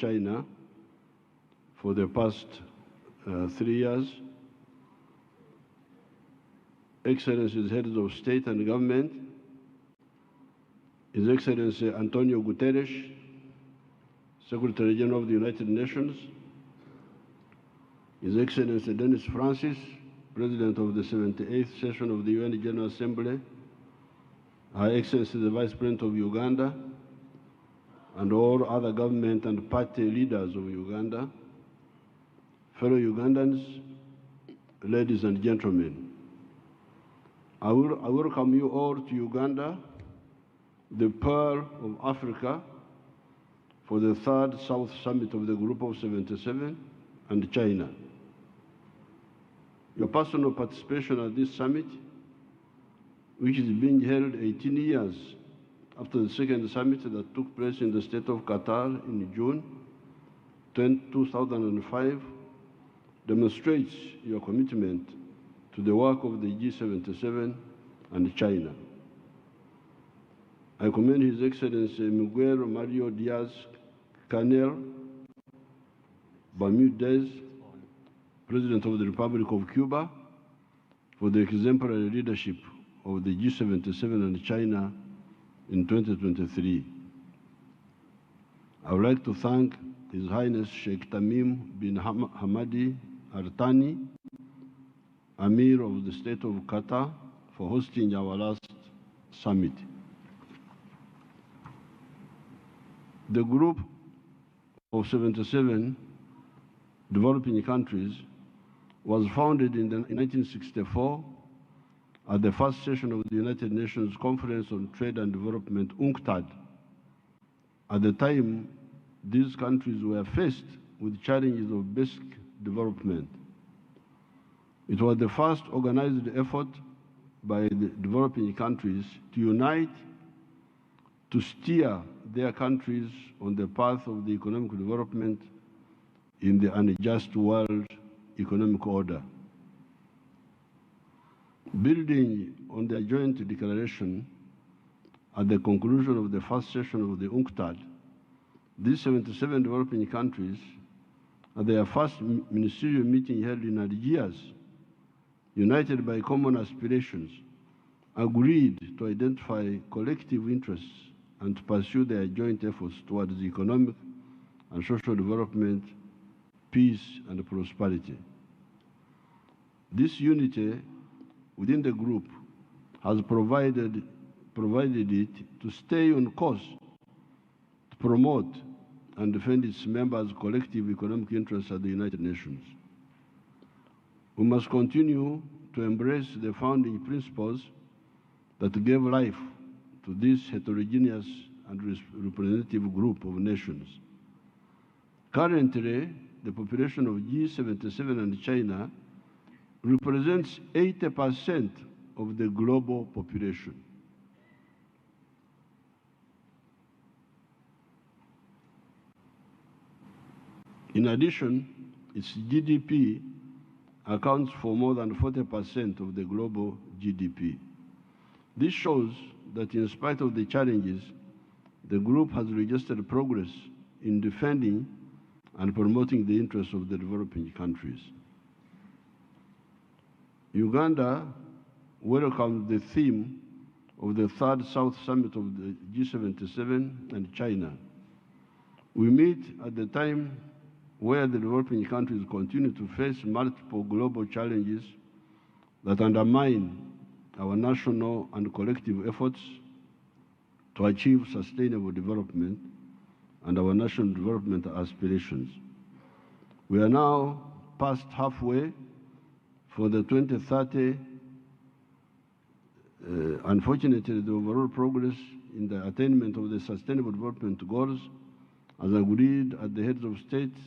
China for the past 3 years, Excellencies, heads of state and government, His Excellency Antonio Guterres, Secretary General of the United Nations, His Excellency Denis Francis, President of the 78th session of the UN General Assembly, Her Excellency the Vice President of Uganda, and all other government and party leaders of Uganda, fellow Ugandans, ladies and gentlemen, I welcome you all to Uganda, the Pearl of Africa, for the third South Summit of the Group of 77 and China. Your personal participation at this summit, which is being held 18 years after the second summit that took place in the state of Qatar in June 2005, demonstrates your commitment to the work of the G77 and China. I commend His Excellency Miguel Mario Diaz-Canel Bermudez, President of the Republic of Cuba, for the exemplary leadership of the G77 and China in 2023. I would like to thank His Highness Sheikh Tamim bin Hamadi Al Thani, Amir of the State of Qatar, for hosting our last summit. The group of 77 developing countries was founded in 1964 at the first session of the United Nations Conference on Trade and Development, UNCTAD. At the time, these countries were faced with challenges of basic development. It was the first organized effort by the developing countries to unite to steer their countries on the path of the economic development in the unjust world economic order. Building on their joint declaration at the conclusion of the first session of the UNCTAD, these 77 developing countries, at their first ministerial meeting held in Algiers, united by common aspirations, agreed to identify collective interests and to pursue their joint efforts towards economic and social development, peace, and prosperity. This unity within the group has provided it to stay on course to promote and defend its members' collective economic interests at the United Nations. We must continue to embrace the founding principles that gave life to this heterogeneous and representative group of nations. Currently, the population of G77 and China represents 80% of the global population. In addition, its GDP accounts for more than 40% of the global GDP. This shows that in spite of the challenges, the group has registered progress in defending and promoting the interests of the developing countries. Uganda welcomed the theme of the third South Summit of the G77 and China. We meet at the time where the developing countries continue to face multiple global challenges that undermine our national and collective efforts to achieve sustainable development and our national development aspirations. We are now past halfway for the 2030. Unfortunately, the overall progress in the attainment of the Sustainable Development Goals, as agreed at the heads of states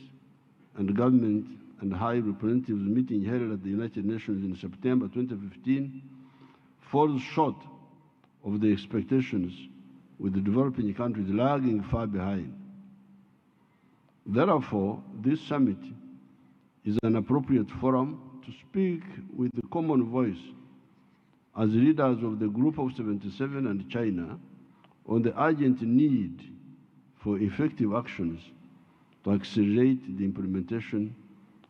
and government and high representatives meeting held at the United Nations in September 2015, falls short of the expectations, with the developing countries lagging far behind. Therefore, this summit is an appropriate forum to speak with the common voice as leaders of the Group of 77 and China on the urgent need for effective actions to accelerate the implementation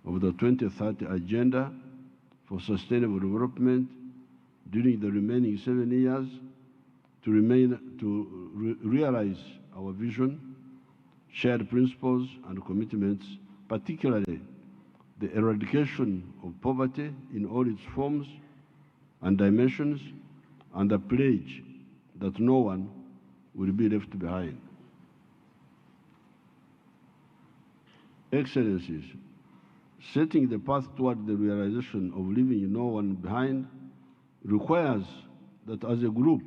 of the 2030 Agenda for Sustainable Development during the remaining 7 years to realize our vision, shared principles and commitments, particularly the eradication of poverty in all its forms and dimensions, and the pledge that no one will be left behind. Excellencies, setting the path toward the realization of leaving no one behind requires that as a group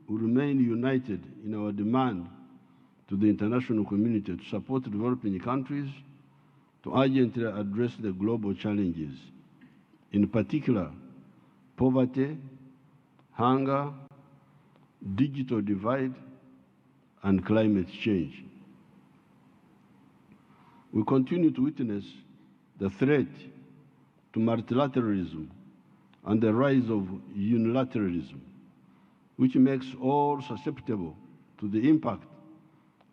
we remain united in our demand to the international community to support developing countries to urgently address the global challenges, in particular poverty, hunger, digital divide, and climate change. We continue to witness the threat to multilateralism and the rise of unilateralism, which makes all susceptible to the impact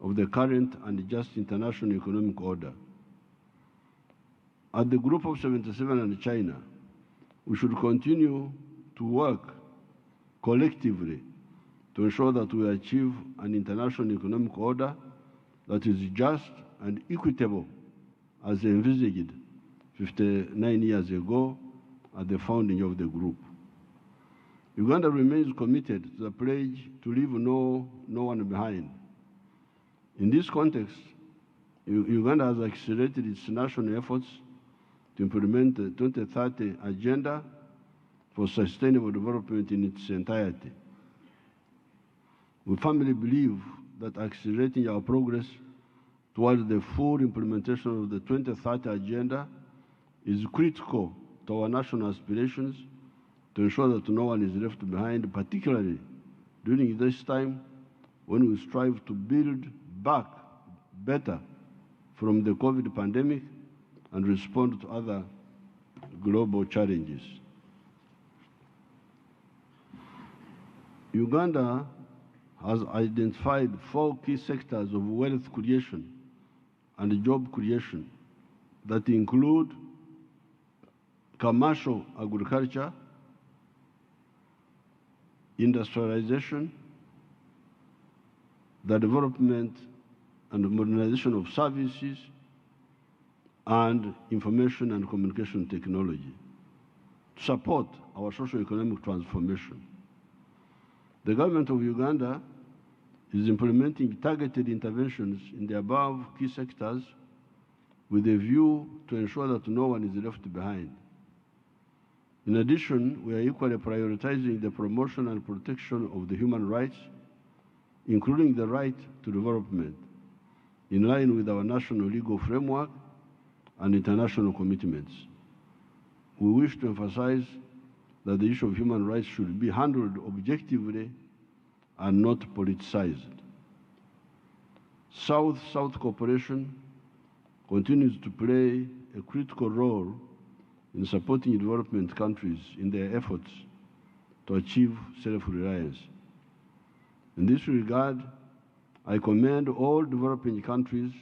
of the current unjust international economic order. At the Group of 77 and China, we should continue to work collectively to ensure that we achieve an international economic order that is just and equitable as envisaged 59 years ago at the founding of the group. Uganda remains committed to the pledge to leave no one behind. In this context, Uganda has accelerated its national efforts to implement the 2030 Agenda for Sustainable Development in its entirety. We firmly believe that accelerating our progress towards the full implementation of the 2030 Agenda is critical to our national aspirations to ensure that no one is left behind, particularly during this time when we strive to build back better from the COVID pandemic and respond to other global challenges. Uganda has identified 4 key sectors of wealth creation and job creation that include commercial agriculture, industrialization, the development and modernization of services, and information and communication technology to support our socio-economic transformation. The government of Uganda is implementing targeted interventions in the above key sectors with a view to ensure that no one is left behind. In addition, we are equally prioritizing the promotion and protection of the human rights, including the right to development, in line with our national legal framework and international commitments. We wish to emphasize that the issue of human rights should be handled objectively and not politicized. South-South cooperation continues to play a critical role in supporting development countries in their efforts to achieve self-reliance. In this regard, I commend all developing countries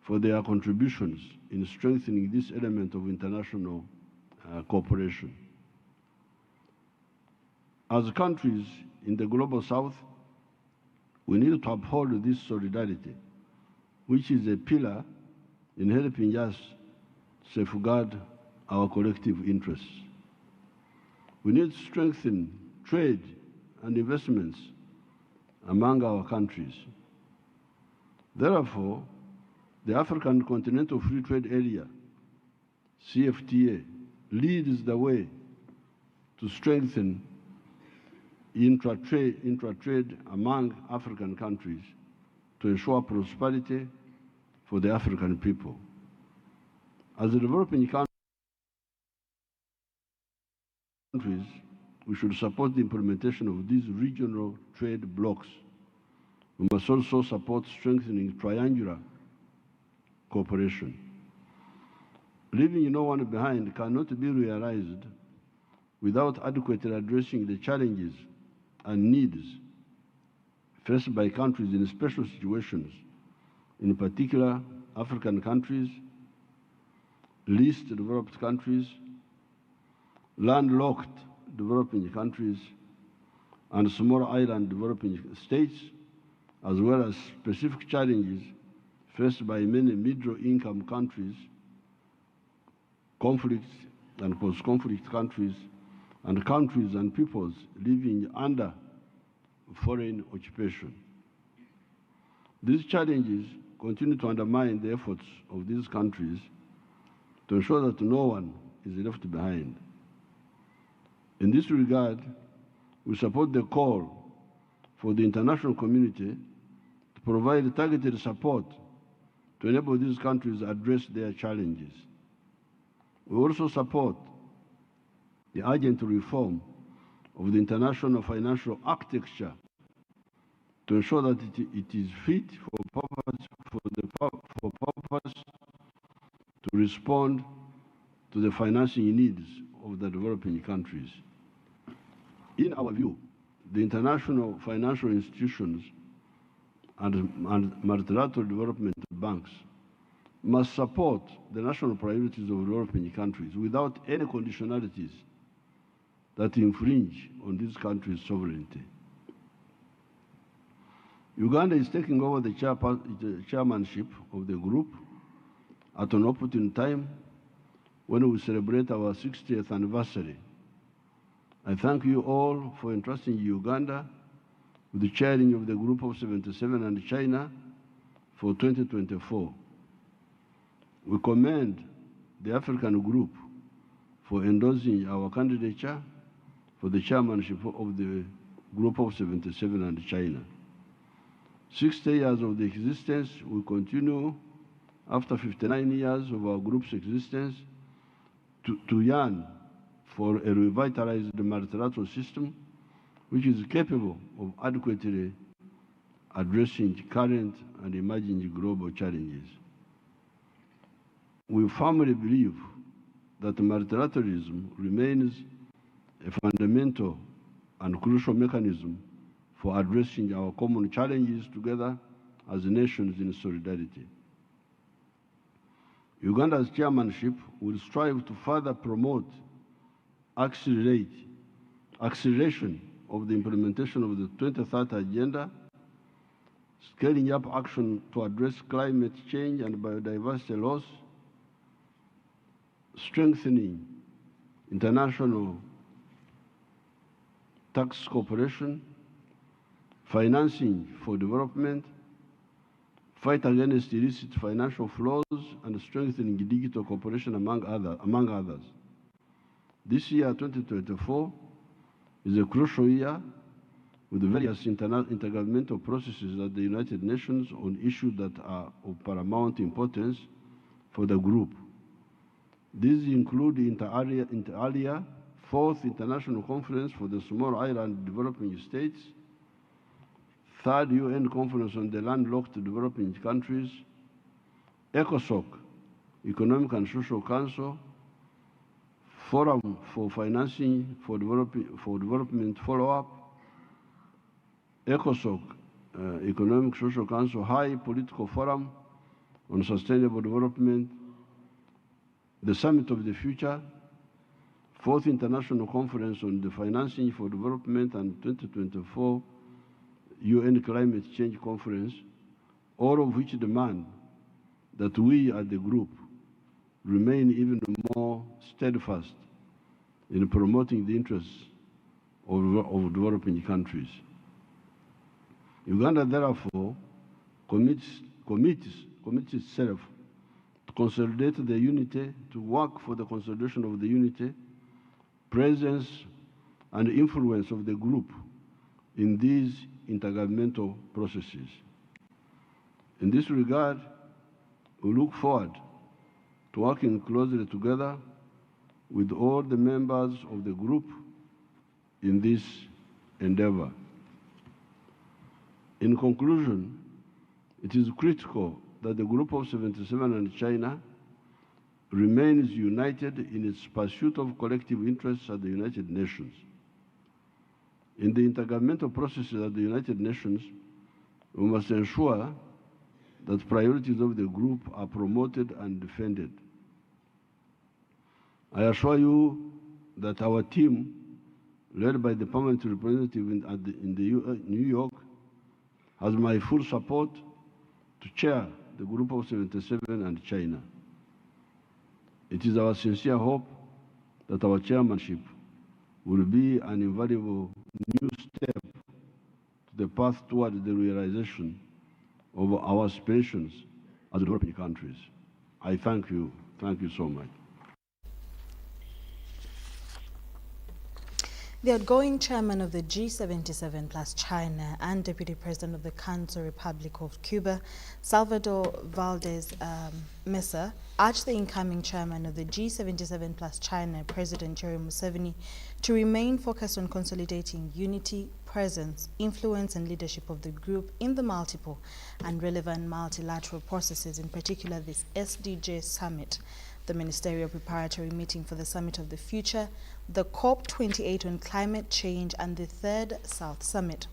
for their contributions in strengthening this element of international cooperation. As countries in the Global South, we need to uphold this solidarity, which is a pillar in helping us safeguard our collective interests. We need to strengthen trade and investments among our countries. Therefore, the African Continental Free Trade Area, CFTA, leads the way to strengthen intra-trade among African countries to ensure prosperity for the African people. As a developing countries, we should support the implementation of these regional trade blocs. We must also support strengthening triangular cooperation. Leaving no one behind cannot be realized without adequately addressing the challenges and needs faced by countries in special situations, in particular African countries, least developed countries, landlocked developing countries, and small island developing states, as well as specific challenges faced by many middle-income countries, conflicts and post-conflict countries, and countries and peoples living under foreign occupation. These challenges continue to undermine the efforts of these countries to ensure that no one is left behind. In this regard, we support the call for the international community to provide targeted support to enable these countries to address their challenges. We also support the urgent reform of the international financial architecture to ensure that it is fit for purpose to respond to the financing needs of the developing countries. In our view, the international financial institutions and multilateral development banks must support the national priorities of developing countries without any conditionalities that infringe on these countries' sovereignty. Uganda is taking over the chairmanship of the group at an opportune time when we celebrate our 60th anniversary. I thank you all for entrusting Uganda with the chairing of the Group of 77 and China for 2024. We commend the African Group for endorsing our candidature for the chairmanship of the Group of 77 and China. 60 years of the existence will continue after 59 years of our group's existence to yearn for a revitalized multilateral system which is capable of adequately addressing current and emerging global challenges. We firmly believe that multilateralism remains a fundamental and crucial mechanism for addressing our common challenges together as nations in solidarity. Uganda's chairmanship will strive to further promote acceleration of the implementation of the 2030 Agenda, scaling up action to address climate change and biodiversity loss, strengthening international tax cooperation, financing for development, fight against illicit financial flows, and strengthening digital cooperation among others. This year, 2024, is a crucial year with various intergovernmental processes at the United Nations on issues that are of paramount importance for the group. These include the inter alia Fourth International Conference for the Small Island Developing States, Third UN Conference on the Landlocked Developing Countries, ECOSOC, Economic and Social Council, Forum for Financing for Development Follow-up, ECOSOC, Economic Social Council High Political Forum on Sustainable Development, the Summit of the Future, Fourth International Conference on the Financing for Development, and 2024 UN Climate Change Conference, all of which demand that we at the group remain even more steadfast in promoting the interests of developing countries. Uganda, therefore, commits itself to consolidate the unity, to work for the consolidation of the unity, presence, and influence of the group in these intergovernmental processes. In this regard, we look forward to working closely together with all the members of the group in this endeavor. In conclusion, it is critical that the Group of 77 and China remains united in its pursuit of collective interests at the United Nations. In the intergovernmental processes at the United Nations, we must ensure that priorities of the group are promoted and defended. I assure you that our team, led by the permanent representative in New York, has my full support to chair the Group of 77 and China. It is our sincere hope that our chairmanship will be an invaluable new step to the path toward the realization of our aspirations as developing countries. I thank you. Thank you so much. The outgoing chairman of the G77 plus China and deputy president of the Council Republic of Cuba, Salvador Valdez Mesa, urged the incoming chairman of the G77 plus China, President Yoweri Museveni, to remain focused on consolidating unity, presence, influence and leadership of the group in the multiple and relevant multilateral processes, in particular this SDG summit, the ministerial preparatory meeting for the Summit of the Future, the COP28 on climate change, and the third South Summit.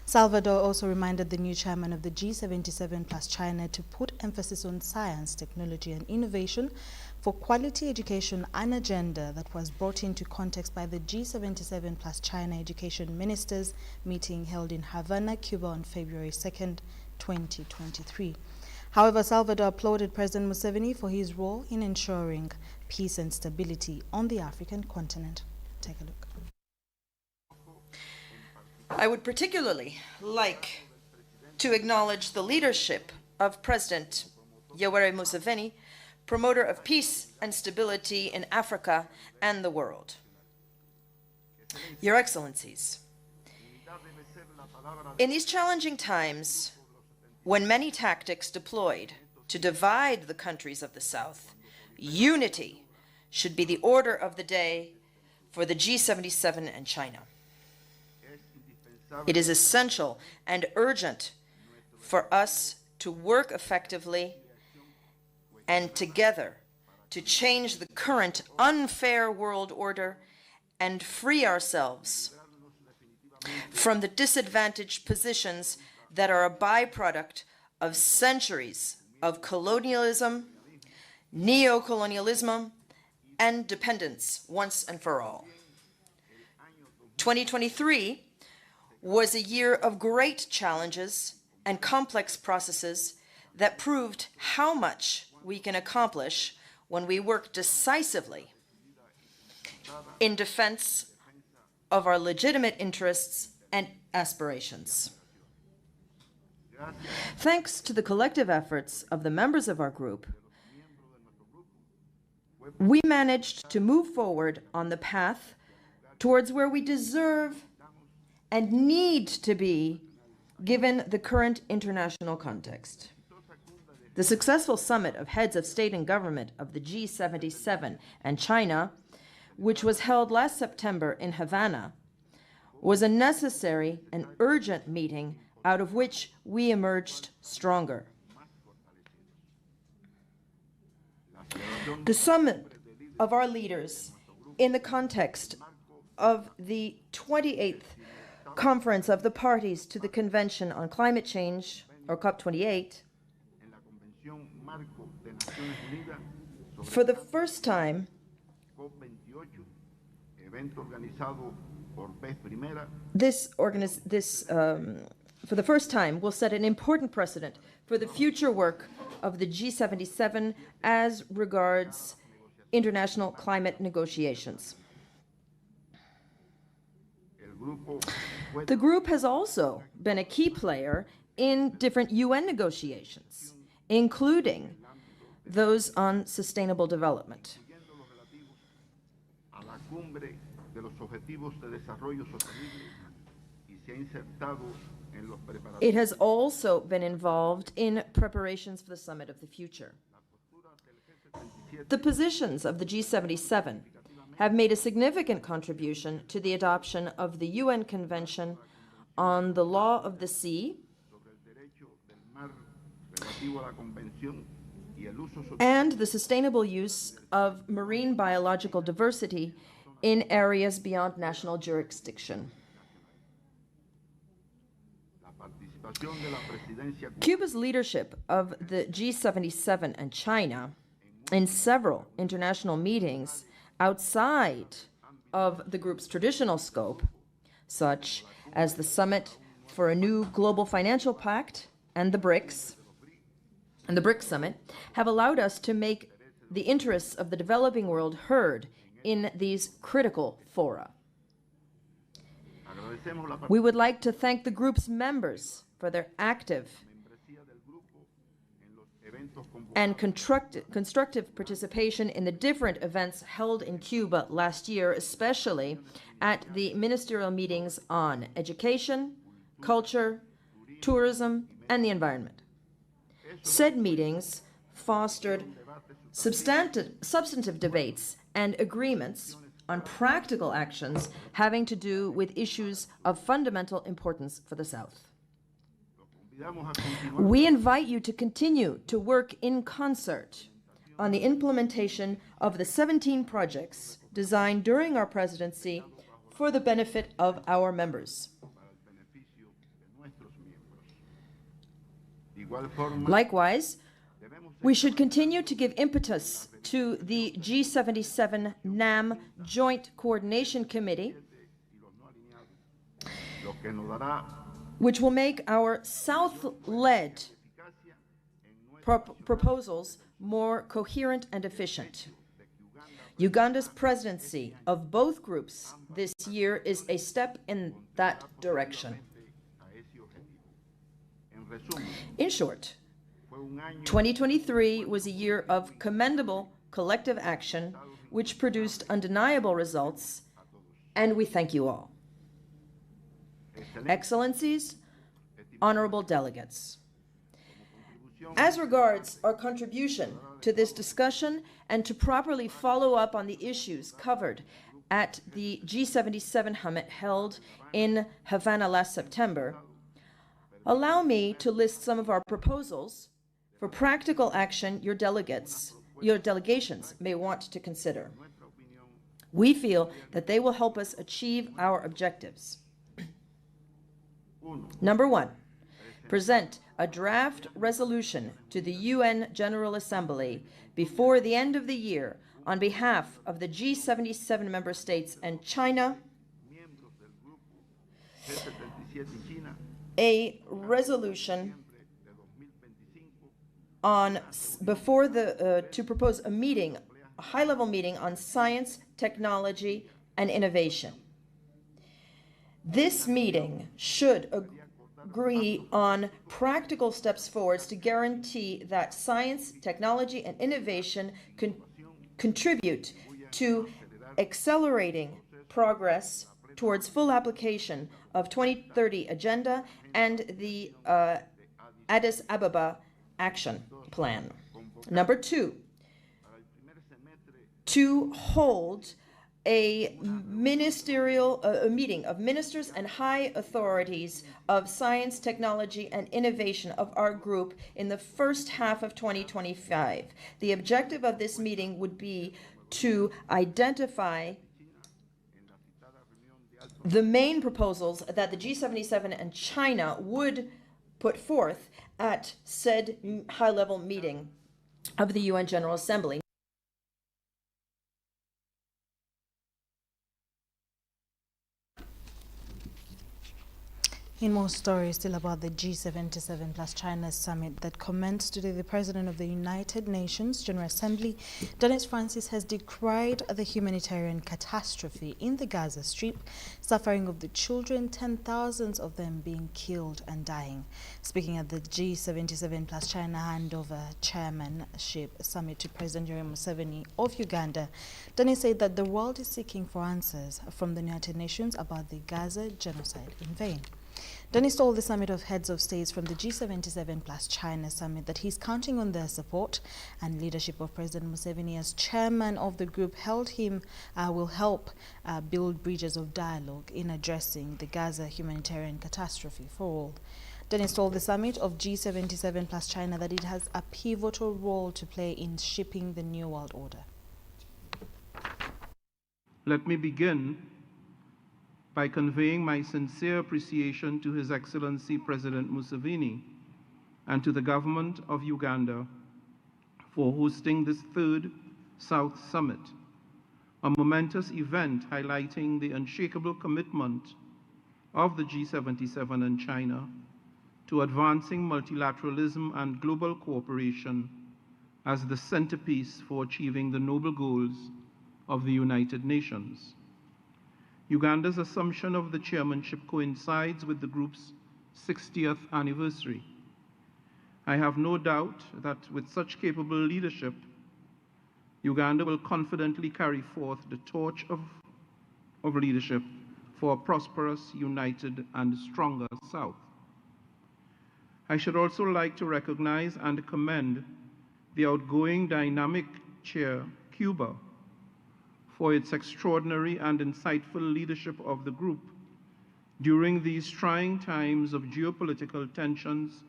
Salvador also reminded the new chairman of the G77 plus China to put emphasis on science, technology, and innovation for quality education, an agenda that was brought into context by the G77 plus China education ministers meeting held in Havana, Cuba on February 2nd, 2023. However, Salvador applauded President Museveni for his role in ensuring peace and stability on the African continent. Take a look. I would particularly like to acknowledge the leadership of President Yoweri Museveni, promoter of peace and stability in Africa and the world. Your Excellencies, in these challenging times, when many tactics deployed to divide the countries of the South, unity should be the order of the day for the G77 and China. It is essential and urgent for us to work effectively and together to change the current unfair world order and free ourselves from the disadvantaged positions that are a byproduct of centuries of colonialism, neo-colonialism, and dependence once and for all. 2023 was a year of great challenges and complex processes that proved how much we can accomplish when we work decisively in defense of our legitimate interests and aspirations. Thanks to the collective efforts of the members of our group, we managed to move forward on the path towards where we deserve and need to be given the current international context. The successful summit of heads of state and government of the G77 and China, which was held last September in Havana, was a necessary and urgent meeting out of which we emerged stronger. The summit of our leaders in the context of the 28th Conference of the Parties to the Convention on Climate Change, or COP28, for the first time, for the first time, will set an important precedent for the future work of the G77 as regards international climate negotiations. The group has also been a key player in different UN negotiations, including those on sustainable development. It has also been involved in preparations for the Summit of the Future. The positions of the G77 have made a significant contribution to the adoption of the UN Convention on the Law of the Sea and the sustainable use of marine biological diversity in areas beyond national jurisdiction. Cuba's leadership of the G77 and China in several international meetings outside of the group's traditional scope, such as the Summit for a New Global Financial Pact and the BRICS Summit, have allowed us to make the interests of the developing world heard in these critical fora. We would like to thank the group's members for their active and constructive participation in the different events held in Cuba last year, especially at the ministerial meetings on education, culture, tourism, and the environment. Said meetings fostered substantive debates and agreements on practical actions having to do with issues of fundamental importance for the South. We invite you to continue to work in concert on the implementation of the 17 projects designed during our presidency for the benefit of our members. Likewise, we should continue to give impetus to the G77 NAM Joint Coordination Committee, which will make our South-led proposals more coherent and efficient. Uganda's presidency of both groups this year is a step in that direction. In short, 2023 was a year of commendable collective action, which produced undeniable results, and we thank you all. Excellencies, honorable delegates, as regards our contribution to this discussion and to properly follow up on the issues covered at the G77 summit held in Havana last September, allow me to list some of our proposals for practical action your delegations may want to consider. We feel that they will help us achieve our objectives. Number 1, present a draft resolution to the UN General Assembly before the end of the year on behalf of the G77 member states and China, a resolution on to propose a meeting, a high-level meeting on science, technology, and innovation. This meeting should agree on practical steps forwards to guarantee that science, technology, and innovation contribute to accelerating progress towards full application of 2030 Agenda and the Addis Ababa Action Plan. Number 2, to hold a ministerial meeting of ministers and high authorities of science, technology, and innovation of our group in the first half of 2025. The objective of this meeting would be to identify the main proposals that the G77 and China would put forth at said high-level meeting of the UN General Assembly. In more stories still about the G77 plus China summit that commenced today, the President of the United Nations General Assembly, Denis Francis, has decried the humanitarian catastrophe in the Gaza Strip, suffering of the children, 10,000s of them being killed and dying. Speaking at the G77 plus China handover chairmanship summit to President Yoweri Museveni of Uganda, Denis said that the world is seeking for answers from the United Nations about the Gaza genocide in vain. Denis told the summit of heads of states from the G77 plus China summit that he's counting on their support and leadership of President Museveni as chairman of the group will help build bridges of dialogue in addressing the Gaza humanitarian catastrophe for all. Denis told the summit of G77 plus China that it has a pivotal role to play in shaping the new world order. Let me begin by conveying my sincere appreciation to His Excellency President Museveni and to the government of Uganda for hosting this third South Summit, a momentous event highlighting the unshakable commitment of the G77 and China to advancing multilateralism and global cooperation as the centerpiece for achieving the noble goals of the United Nations. Uganda's assumption of the chairmanship coincides with the group's 60th anniversary. I have no doubt that with such capable leadership, Uganda will confidently carry forth the torch of leadership for a prosperous, united, and stronger South. I should also like to recognize and commend the outgoing dynamic chair, Cuba, for its extraordinary and insightful leadership of the group during these trying times of geopolitical tensions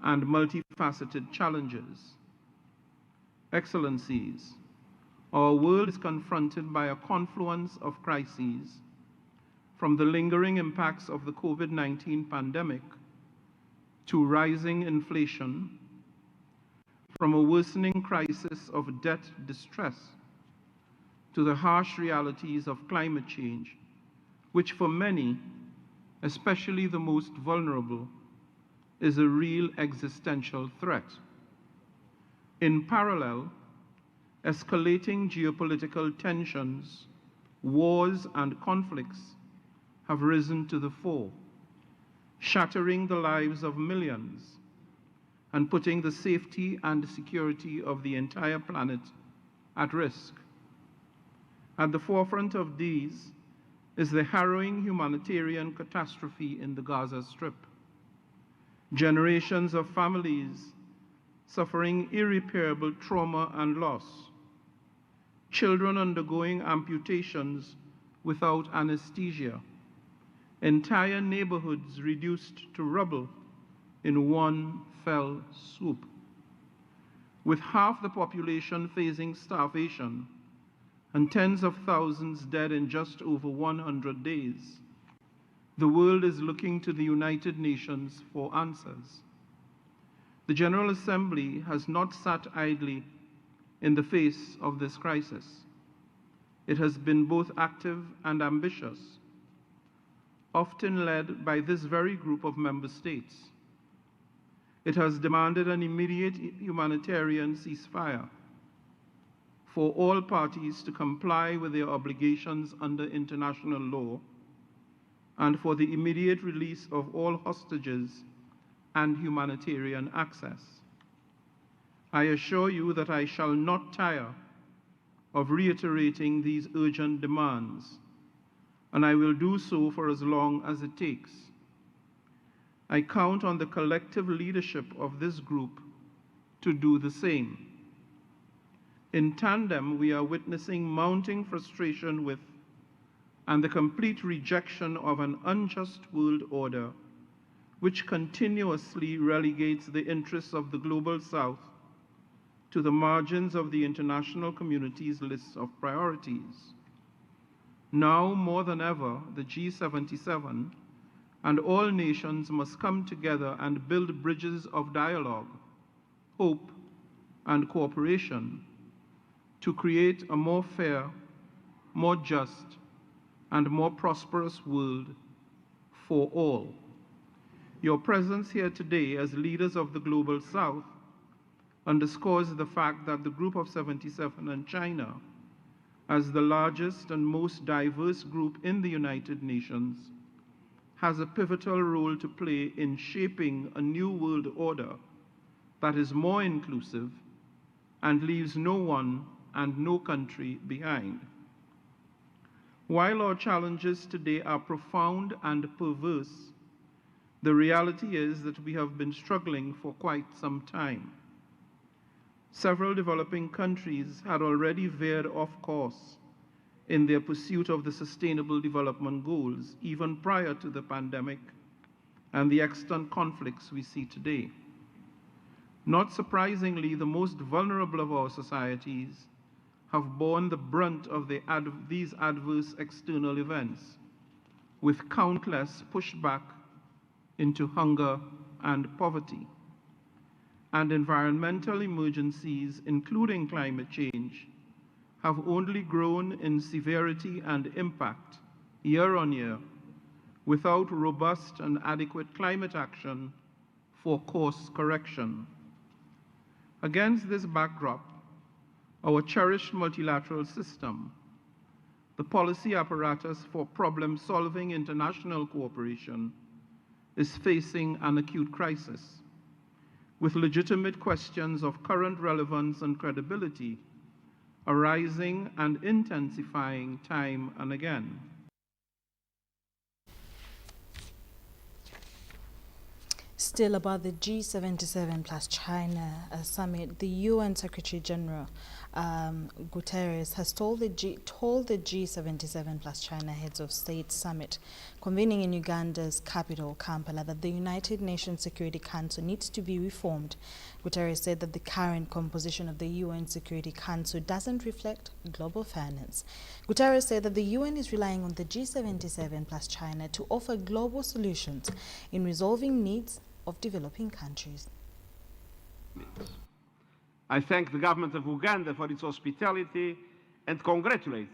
and multifaceted challenges. Excellencies, our world is confronted by a confluence of crises, from the lingering impacts of the COVID-19 pandemic to rising inflation, from a worsening crisis of debt distress to the harsh realities of climate change, which for many, especially the most vulnerable, is a real existential threat. In parallel, escalating geopolitical tensions, wars, and conflicts have risen to the fore, shattering the lives of millions and putting the safety and security of the entire planet at risk. At the forefront of these is the harrowing humanitarian catastrophe in the Gaza Strip. Generations of families suffering irreparable trauma and loss, children undergoing amputations without anesthesia, entire neighborhoods reduced to rubble in one fell swoop. With half the population facing starvation and tens of thousands dead in just over 100 days, the world is looking to the United Nations for answers. The General Assembly has not sat idly in the face of this crisis. It has been both active and ambitious, often led by this very group of member states. It has demanded an immediate humanitarian ceasefire for all parties to comply with their obligations under international law and for the immediate release of all hostages and humanitarian access. I assure you that I shall not tire of reiterating these urgent demands, and I will do so for as long as it takes. I count on the collective leadership of this group to do the same. In tandem, we are witnessing mounting frustration with and the complete rejection of an unjust world order which continuously relegates the interests of the Global South to the margins of the international community's lists of priorities. Now more than ever, the G77 and all nations must come together and build bridges of dialogue, hope, and cooperation to create a more fair, more just, and more prosperous world for all. Your presence here today as leaders of the Global South underscores the fact that the Group of 77 and China, as the largest and most diverse group in the United Nations, has a pivotal role to play in shaping a new world order that is more inclusive and leaves no one and no country behind. While our challenges today are profound and perverse, the reality is that we have been struggling for quite some time. Several developing countries had already veered off course in their pursuit of the Sustainable Development Goals, even prior to the pandemic and the extant conflicts we see today. Not surprisingly, the most vulnerable of our societies have borne the brunt of these adverse external events, with countless pushed back into hunger and poverty. And environmental emergencies, including climate change, have only grown in severity and impact year on year without robust and adequate climate action for course correction. Against this backdrop, our cherished multilateral system, the policy apparatus for problem-solving international cooperation, is facing an acute crisis, with legitimate questions of current relevance and credibility arising and intensifying time and again. Still about the G77 plus China summit, the UN Secretary General Guterres has told the G77 plus China heads of state summit convening in Uganda's capital, Kampala, that the United Nations Security Council needs to be reformed. Guterres said that the current composition of the UN Security Council doesn't reflect global fairness. Guterres said that the UN is relying on the G77 plus China to offer global solutions in resolving needs of developing countries. I thank the government of Uganda for its hospitality and congratulate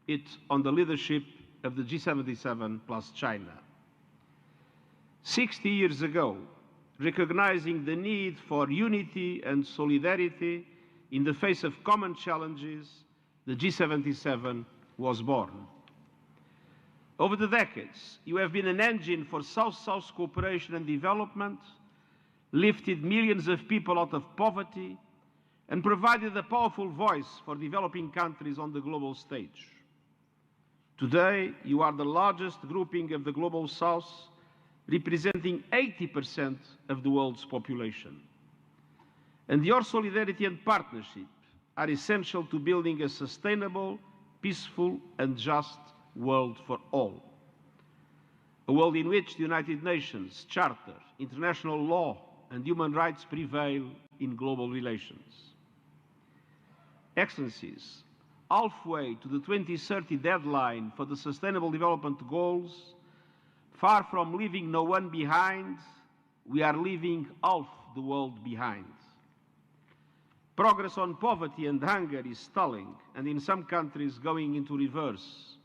it on the leadership of the G77 plus China. 60 years ago, recognizing the need for unity and solidarity in the face of common challenges, the G77 was born. Over the decades, you have been an engine for South-South cooperation and development, lifted millions of people out of poverty, and provided a powerful voice for developing countries on the global stage. Today, you are the largest grouping of the Global South, representing 80% of the world's population. And your solidarity and partnership are essential to building a sustainable, peaceful, and just world for all. A world in which the United Nations Charter, international law, and human rights prevail in global relations. Excellencies, halfway to the 2030 deadline for the Sustainable Development Goals, far from leaving no one behind, we are leaving half the world behind. Progress on poverty and hunger is stalling, and in some countries going into reverse.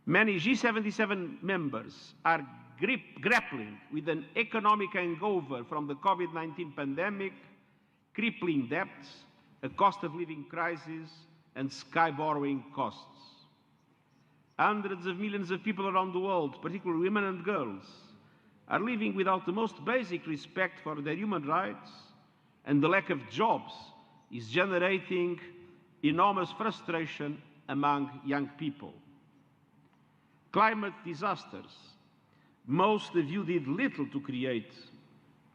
Many G77 members are grappling with an economic hangover from the COVID-19 pandemic, crippling debts, a cost of living crisis, and sky-borrowing costs. Hundreds of millions of people around the world, particularly women and girls, are living without the most basic respect for their human rights, and the lack of jobs is generating enormous frustration among young people. Climate disasters, most of you did little to create,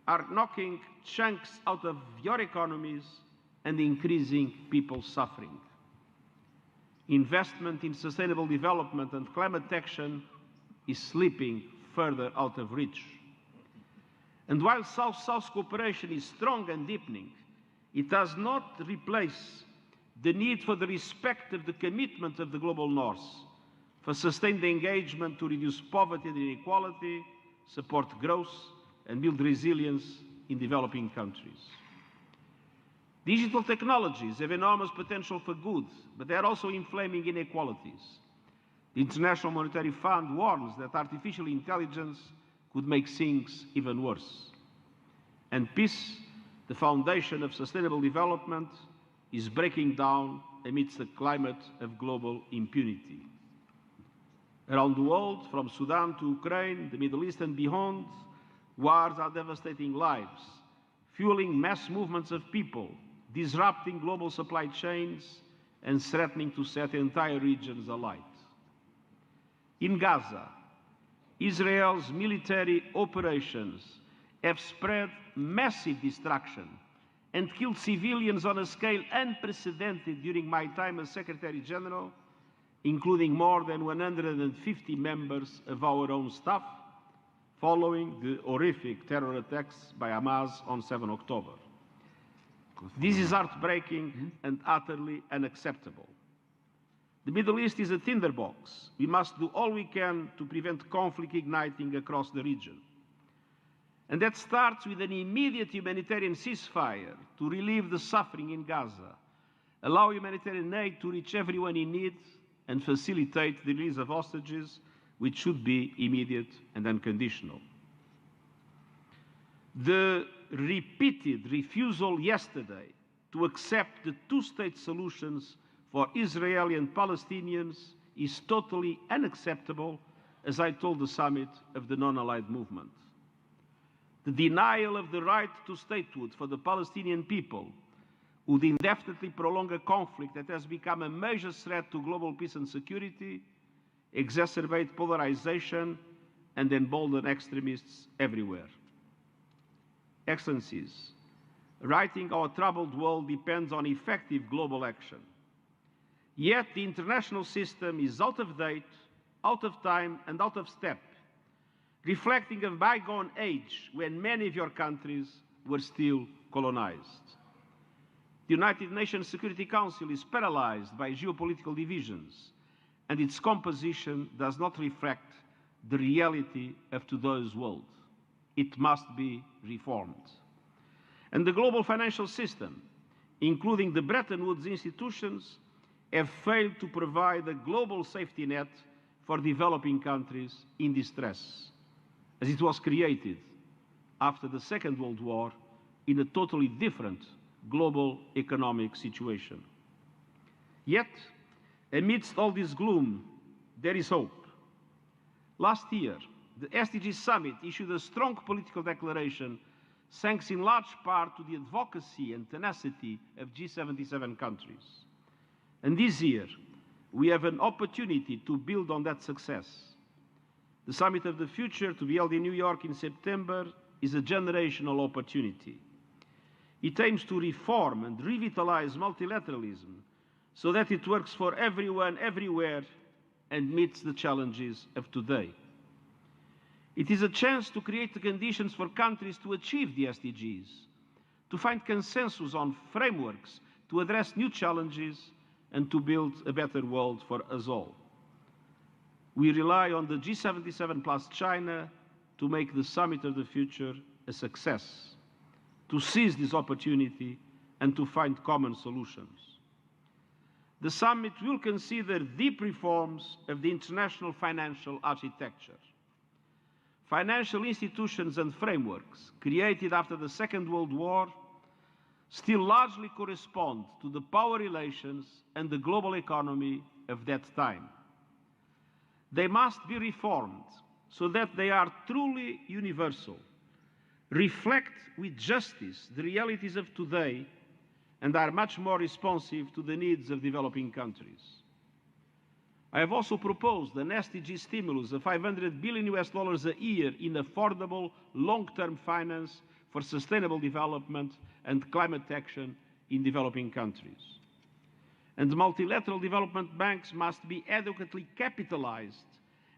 are knocking chunks out of your economies and increasing people's suffering. Investment in sustainable development and climate action is slipping further out of reach. And while South-South cooperation is strong and deepening, it does not replace the need for the respect of the commitment of the Global North, for sustained engagement to reduce poverty and inequality, support growth, and build resilience in developing countries. Digital technologies have enormous potential for good, but they are also inflaming inequalities. The International Monetary Fund warns that artificial intelligence could make things even worse. And peace, the foundation of sustainable development, is breaking down amidst a climate of global impunity. Around the world, from Sudan to Ukraine, the Middle East and beyond, wars are devastating lives, fueling mass movements of people, disrupting global supply chains, and threatening to set entire regions alight. In Gaza, Israel's military operations have spread massive destruction and killed civilians on a scale unprecedented during my time as Secretary General, including more than 150 members of our own staff, following the horrific terror attacks by Hamas on 7 October. This is heartbreaking and utterly unacceptable. The Middle East is a tinderbox. We must do all we can to prevent conflict igniting across the region. And that starts with an immediate humanitarian ceasefire to relieve the suffering in Gaza, allow humanitarian aid to reach everyone in need, and facilitate the release of hostages, which should be immediate and unconditional. The repeated refusal yesterday to accept the two-state solutions for Israeli and Palestinians is totally unacceptable, as I told the summit of the non-aligned movement. The denial of the right to statehood for the Palestinian people would indefinitely prolong a conflict that has become a major threat to global peace and security, exacerbate polarization, and embolden extremists everywhere. Excellencies, righting our troubled world depends on effective global action. Yet the international system is out of date, out of time, and out of step, reflecting a bygone age when many of your countries were still colonized. The United Nations Security Council is paralyzed by geopolitical divisions, and its composition does not reflect the reality of today's world. It must be reformed. And the global financial system, including the Bretton Woods institutions, have failed to provide a global safety net for developing countries in distress, as it was created after the Second World War in a totally different global economic situation. Yet, amidst all this gloom, there is hope. Last year, the SDG Summit issued a strong political declaration thanks in large part to the advocacy and tenacity of G77 countries. And this year, we have an opportunity to build on that success. The Summit of the Future, to be held in New York in September, is a generational opportunity. It aims to reform and revitalize multilateralism so that it works for everyone, everywhere, and meets the challenges of today. It is a chance to create the conditions for countries to achieve the SDGs, to find consensus on frameworks to address new challenges, and to build a better world for us all. We rely on the G77 plus China to make the Summit of the Future a success, to seize this opportunity and to find common solutions. The summit will consider deep reforms of the international financial architecture. Financial institutions and frameworks created after the Second World War still largely correspond to the power relations and the global economy of that time. They must be reformed so that they are truly universal, reflect with justice the realities of today, and are much more responsive to the needs of developing countries. I have also proposed an SDG stimulus of $500 billion a year in affordable long-term finance for sustainable development and climate action in developing countries. And multilateral development banks must be adequately capitalized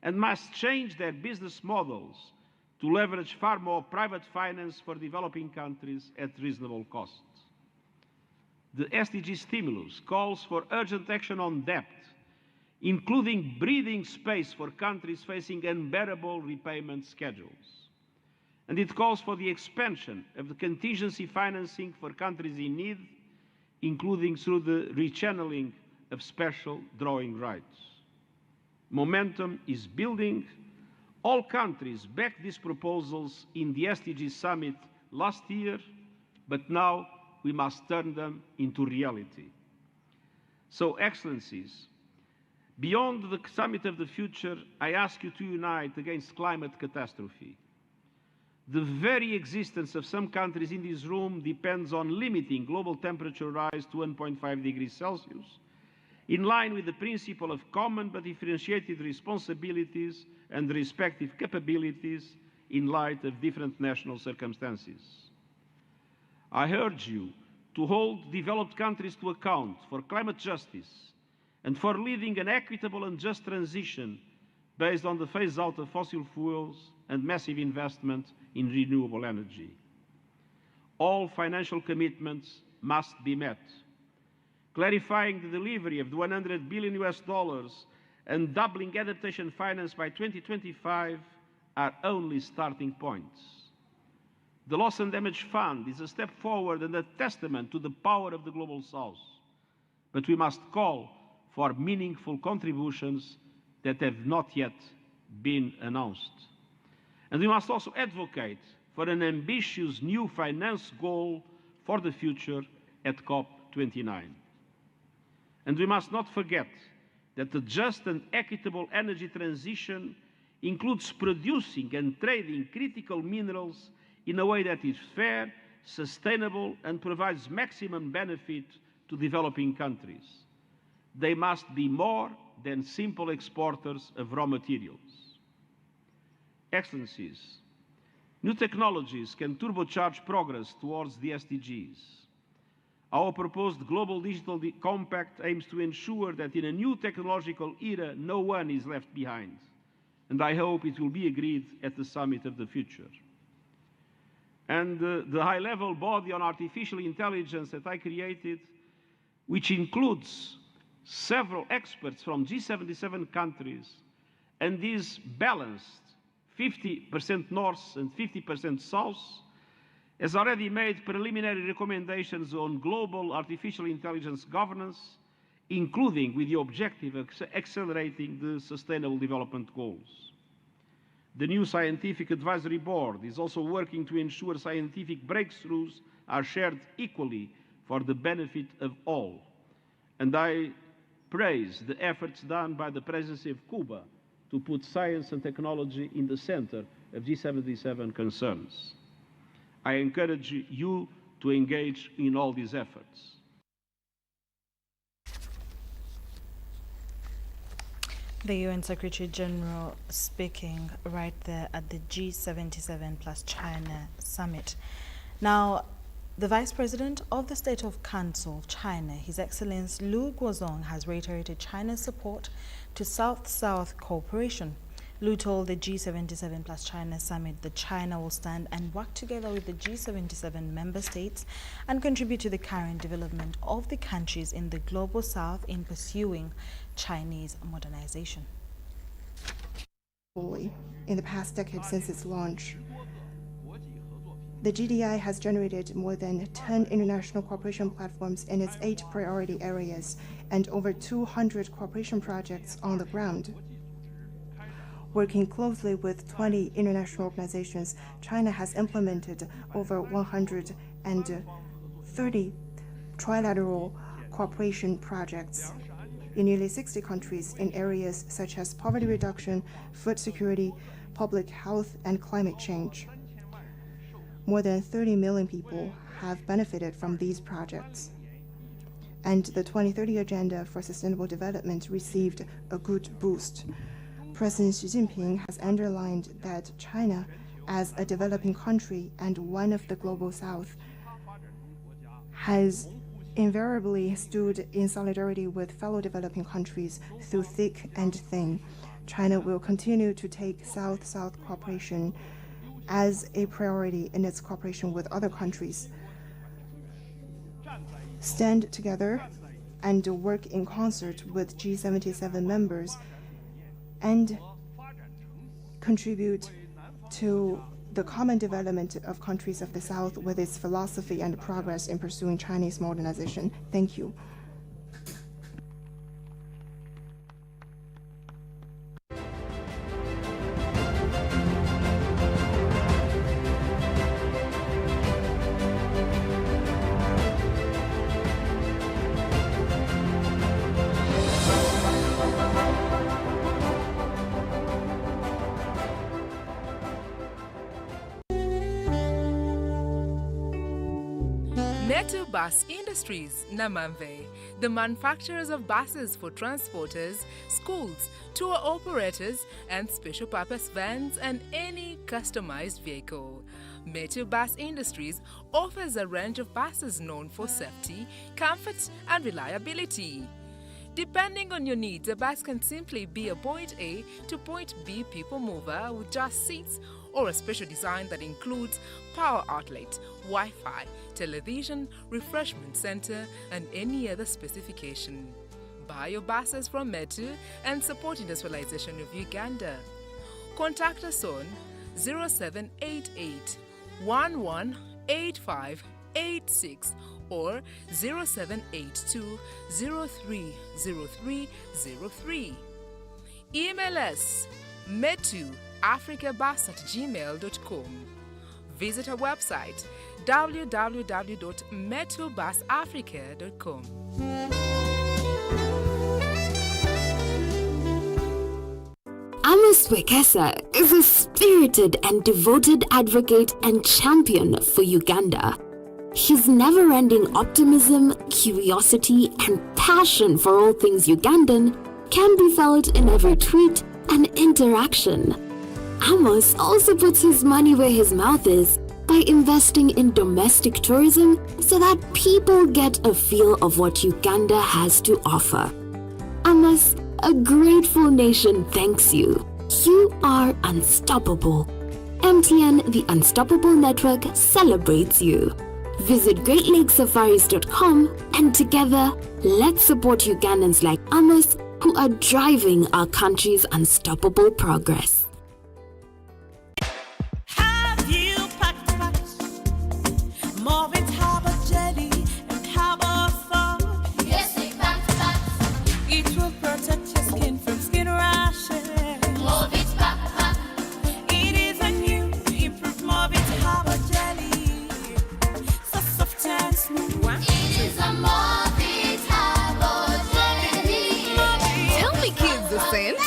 and must change their business models to leverage far more private finance for developing countries at reasonable costs. The SDG stimulus calls for urgent action on debt, including breathing space for countries facing unbearable repayment schedules. And it calls for the expansion of the contingency financing for countries in need, including through the rechanneling of special drawing rights. Momentum is building. All countries backed these proposals in the SDG Summit last year, but now we must turn them into reality. So, Excellencies, beyond the Summit of the Future, I ask you to unite against climate catastrophe. The very existence of some countries in this room depends on limiting global temperature rise to 1.5 degrees Celsius, in line with the principle of common but differentiated responsibilities and respective capabilities in light of different national circumstances. I urge you to hold developed countries to account for climate justice and for leading an equitable and just transition based on the phase-out of fossil fuels and massive investment in renewable energy. All financial commitments must be met. clarifying the delivery of the $100 billion and doubling adaptation finance by 2025 are only starting points. The Loss and Damage Fund is a step forward and a testament to the power of the Global South. But we must call for meaningful contributions that have not yet been announced. And we must also advocate for an ambitious new finance goal for the future at COP29. And we must not forget that the just and equitable energy transition includes producing and trading critical minerals in a way that is fair, sustainable, and provides maximum benefit to developing countries. They must be more than simple exporters of raw materials. Excellencies, new technologies can turbocharge progress towards the SDGs. Our proposed Global Digital Compact aims to ensure that in a new technological era, no one is left behind. And I hope it will be agreed at the Summit of the Future. And the high-level body on artificial intelligence that I created, which includes several experts from G77 countries, and is balanced 50% North and 50% South, has already made preliminary recommendations on global artificial intelligence governance, including with the objective of accelerating the Sustainable Development Goals. The new Scientific Advisory Board is also working to ensure scientific breakthroughs are shared equally for the benefit of all. And I praise the efforts done by the Presidency of Cuba to put science and technology in the center of G77 concerns. I encourage you to engage in all these efforts. The UN Secretary General speaking right there at the G77 plus China summit. Now, the Vice President of the State of Council of China, His Excellency Lu Guozong, has reiterated China's support to South-South cooperation. Lu told the G77 plus China summit that China will stand and work together with the G77 member states and contribute to the current development of the countries in the Global South in pursuing Chinese modernization. In the past decade since its launch, the GDI has generated more than 10 international cooperation platforms in its 8 priority areas and over 200 cooperation projects on the ground. Working closely with 20 international organizations, China has implemented over 130 trilateral cooperation projects in nearly 60 countries in areas such as poverty reduction, food security, public health, and climate change. More than 30 million people have benefited from these projects. And the 2030 Agenda for Sustainable Development received a good boost. President Xi Jinping has underlined that China, as a developing country and one of the Global South, has invariably stood in solidarity with fellow developing countries through thick and thin. China will continue to take South-South cooperation as a priority in its cooperation with other countries, stand together and work in concert with G77 members and contribute to the common development of countries of the South with its philosophy and progress in pursuing Chinese modernization. Thank you. Metu Bus Industries, Namamve, the manufacturers of buses for transporters, schools, tour operators, and special purpose vans and any customized vehicle. Metu Bus Industries offers a range of buses known for safety, comfort, and reliability. Depending on your needs, a bus can simply be a point A to point B people mover with just seats or a special design that includes power outlet, Wi-Fi, television, refreshment center, and any other specification. Buy your buses from Metu and support industrialization of Uganda. Contact us on 0788 118586 or 0782 030303. Email us metuafricabus@gmail.com. Visit our website www.metubusafrica.com. Amos Wekesa is a spirited and devoted advocate and champion for Uganda. His never-ending optimism, curiosity, and passion for all things Ugandan can be felt in every tweet and interaction. Amos also puts his money where his mouth is by investing in domestic tourism so that people get a feel of what Uganda has to offer. Amos, a grateful nation thanks you. You are unstoppable. MTN, the Unstoppable Network, celebrates you. Visit GreatLakesSafaris.com and together, let's support Ugandans like Amos who are driving our country's unstoppable progress. Have you packed Morvin's Harbour Jelly and Harbour Fog? Yes, they packed. It will protect your skin from skin rashes. Morvin's pack. It is a new improved Morvin's Harbour Jelly. So soft and smooth. It is a Morvin's Harbour Jelly. Tell me, kids, the scent.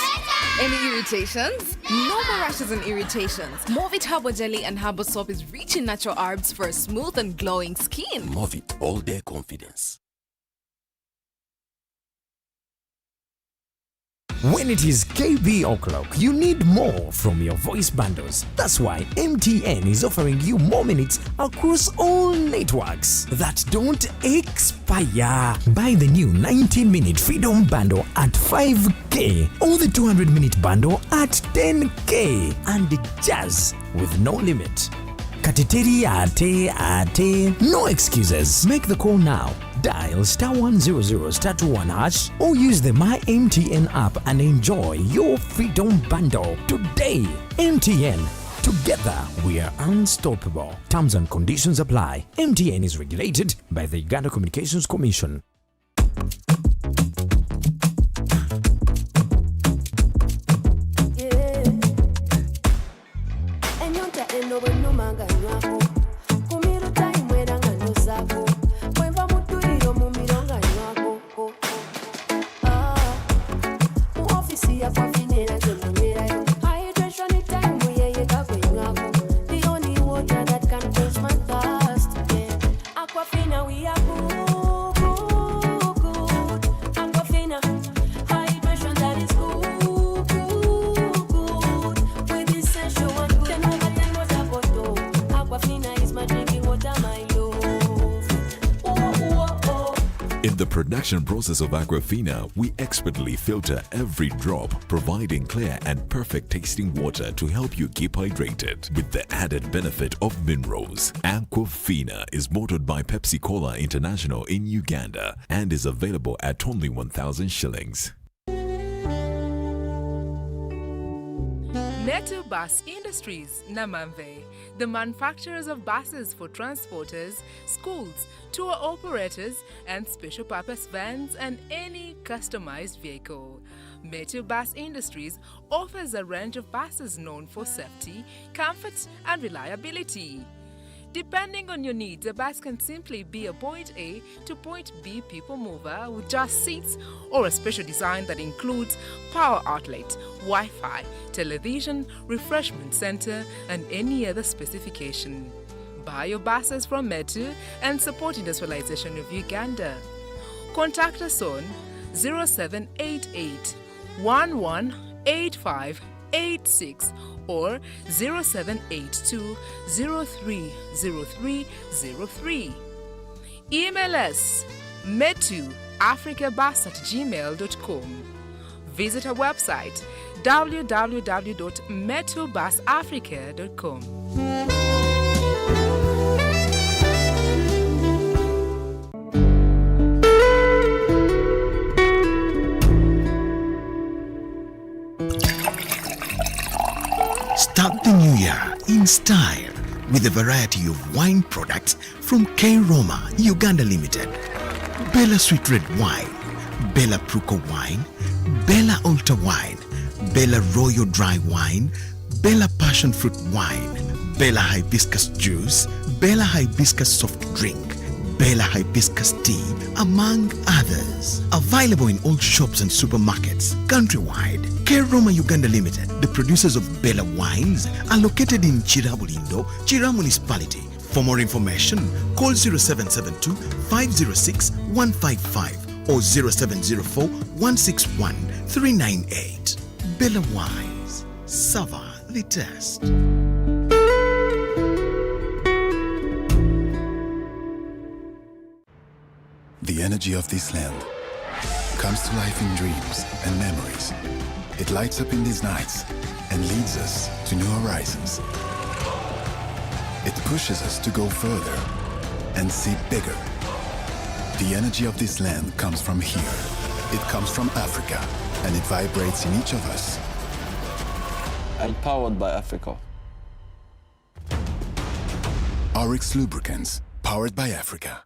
Any irritations? No more rashes and irritations. Movit Harbour Jelly and Harbour Soap is rich in natural herbs for a smooth and glowing skin. Movit All Day Confidence. When it is KB o'clock, you need more from your voice bundles. That's why MTN is offering you more minutes across all networks that don't expire. Buy the new 90-minute Freedom Bundle at 5K or the 200-minute bundle at 10K and Jazz with no limit. Katiteri ate, no excuses. Make the call now. Dial *100*21# or use the My MTN app and enjoy your Freedom Bundle today. MTN. Together we are unstoppable. Terms and conditions apply. MTN is regulated by the Uganda Communications Commission. In the production process of Aquafina, we expertly filter every drop, providing clear and perfect tasting water to help you keep hydrated with the added benefit of minerals. Aquafina is bottled by Pepsi Cola International in Uganda and is available at only 1,000 shillings. Metu Bus Industries, Namamve, the manufacturers of buses for transporters, schools, tour operators, and special purpose vans and any customized vehicle. Metu Bus Industries offers a range of buses known for safety, comfort, and reliability. Depending on your needs, a bus can simply be a point A to point B people mover with just seats or a special design that includes power outlet, Wi-Fi, television, refreshment center, and any other specification. Buy your buses from Metu and support industrialization of Uganda. Contact us on 0788 118586 or 0782 030303. Email us metuafricabus@gmail.com. Visit our website www.metobusafrica.com. Start the new year in style with a variety of wine products from K Roma Uganda Limited. Bella Sweet Red Wine, Bella Pruko Wine, Bella Alta Wine, Bella Royal Dry Wine, Bella Passion Fruit Wine, Bella Hibiscus Juice, Bella Hibiscus Soft Drink, Bella Hibiscus Tea, among others. Available in all shops and supermarkets countrywide. K Roma Uganda Limited, the producers of Bella Wines, are located in Chirabulindo, Chira Municipality. For more information, call 0772 506 155 or 0704 161 398. Bella Wines, savor the test. The energy of this land comes to life in dreams and memories. It lights up in these nights and leads us to new horizons. It pushes us to go further and see bigger. The energy of this land comes from here. It comes from Africa, and it vibrates in each of us. Empowered by Africa. Oryx Lubricants, powered by Africa.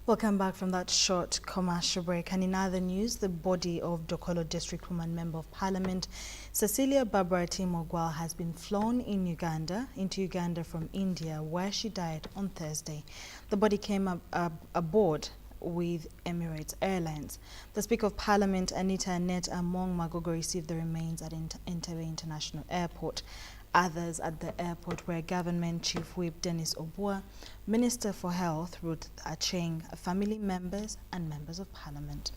Welcome back from that short commercial break. And in other news, the body of Dokolo District Woman Member of Parliament, Cecilia Babaratim Ogwal, has been flown into Uganda from India, where she died on Thursday. The body came aboard with Emirates Airlines. The Speaker of Parliament, Anita Annette Among Magogo, received the remains at Entebbe International Airport. Others at the airport were Government Chief Whip Dennis Obua, Minister for Health Ruth Acheng, family members and members of Parliament.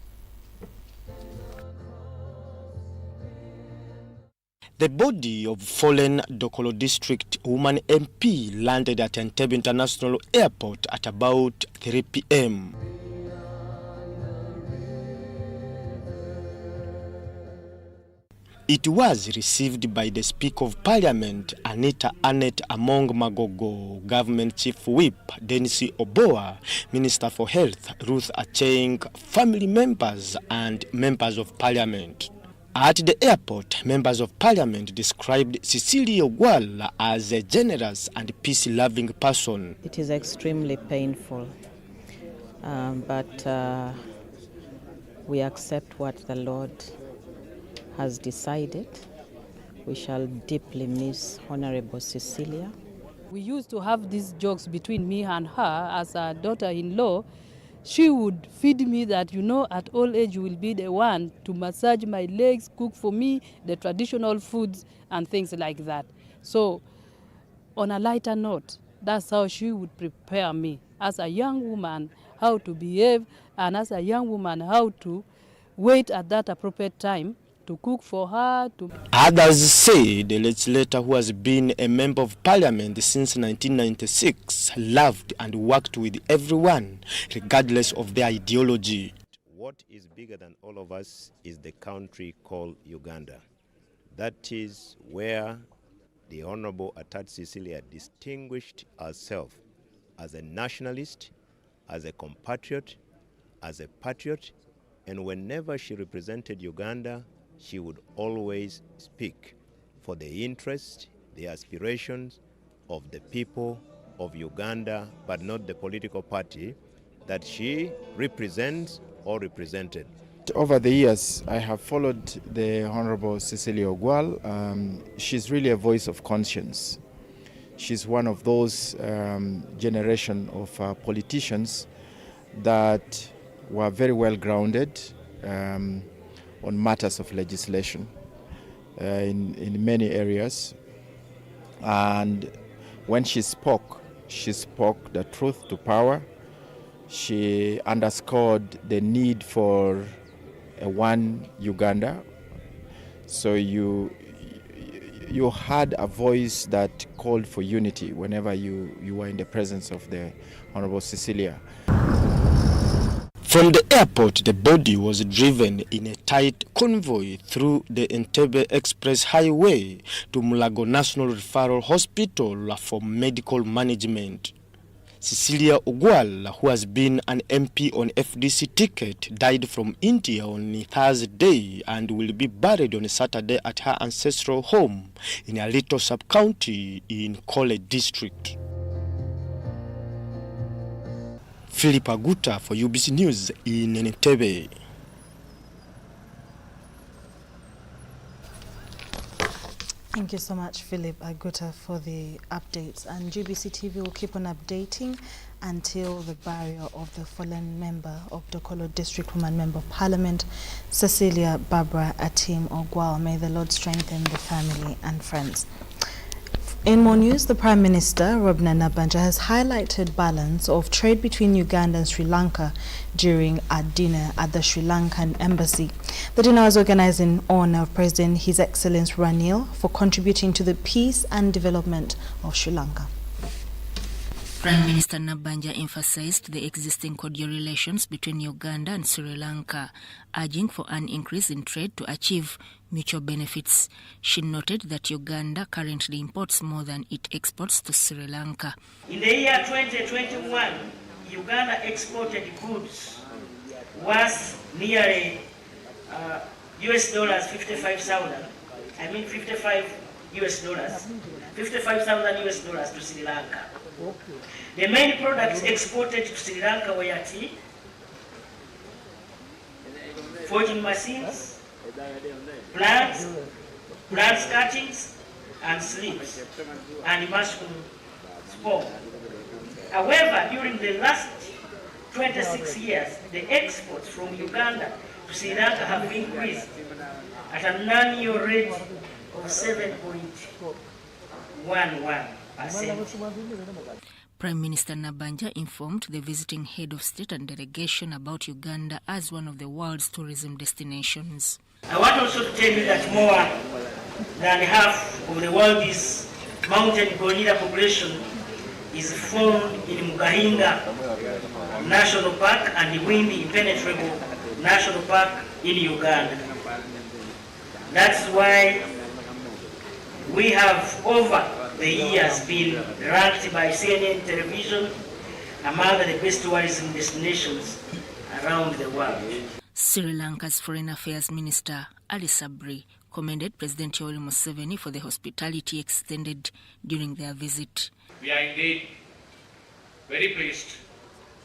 The body of fallen Dokolo District Woman MP landed at Entebbe International Airport at about 3 p.m. It was received by the Speaker of Parliament, Anita Annette Among Magogo, Government Chief Whip, Dennis Oboa, Minister for Health, Ruth Acheng, family members and members of Parliament. At the airport, members of Parliament described Cecilia Ogwal as a generous and peace-loving person. It is extremely painful, but we accept what the Lord has decided. We shall deeply miss Honorable Cecilia. We used to have these jokes between me and her as a daughter-in-law. She would feed me that, at old age you will be the one to massage my legs, cook for me the traditional foods and things like that. So on a lighter note, that's how she would prepare me as a young woman, how to behave, and as a young woman, how to wait at that appropriate time to cook for her. Others say the legislator, who has been a member of Parliament since 1996, loved and worked with everyone, regardless of their ideology. What is bigger than all of us is the country called Uganda. That is where the Honorable Atat Cecilia distinguished herself as a nationalist, as a compatriot, as a patriot, and whenever she represented Uganda, she would always speak for the interest, the aspirations of the people of Uganda, but not the political party that she represents or represented. Over the years, I have followed the Honorable Cecilia Ogwal. She's really a voice of conscience. She's one of those generation of politicians that were very well grounded on matters of legislation in many areas. And when she spoke the truth to power. She underscored the need for a one Uganda. So you had a voice that called for unity whenever you were in the presence of the Honorable Cecilia. From the airport, the body was driven in a tight convoy through the Entebbe Express Highway to Mulago National Referral Hospital for medical management. Cecilia Ogwal, who has been an MP on FDC ticket, died from India on Thursday and will be buried on Saturday at her ancestral home in a little sub-county in Kole district. Philip Aguta for UBC News in Entebbe. Thank you so much, Philip Aguta, for the updates. And GBC TV will keep on updating until the burial of the fallen member of Dokolo District Woman Member of Parliament, Cecilia Barbara Atim Ogwal. May the Lord strengthen the family and friends. In more news, the Prime Minister, Robna Nabanja, has highlighted balance of trade between Uganda and Sri Lanka during a dinner at the Sri Lankan Embassy. The dinner was organized in honor of President His Excellency Ranil for contributing to the peace and development of Sri Lanka. Prime Minister Nabanja emphasized the existing cordial relations between Uganda and Sri Lanka, urging for an increase in trade to achieve mutual benefits. She noted that Uganda currently imports more than it exports to Sri Lanka. In the year 2021, Uganda exported goods worth nearly US dollars 55,000. I mean 55 US dollars. 55,000 US dollars to Sri Lanka. The main products exported to Sri Lanka were tea, forging machines, plants cuttings, and slips, and mushroom spawn. However, during the last 26 years, the exports from Uganda to Sri Lanka have increased at an annual rate of 7.11%. Prime Minister Nabanja informed the visiting head of state and delegation about Uganda as one of the world's tourism destinations. I want also to tell you that more than half of the world's mountain gorilla population is found in Mugahinga National Park and the Wimbi Impenetrable National Park in Uganda. That's why we have over the years been ranked by CNN television among the best tourism destinations around the world. Sri Lanka's Foreign Affairs Minister Ali Sabri commended President Yoweri Museveni for the hospitality extended during their visit. We are indeed very pleased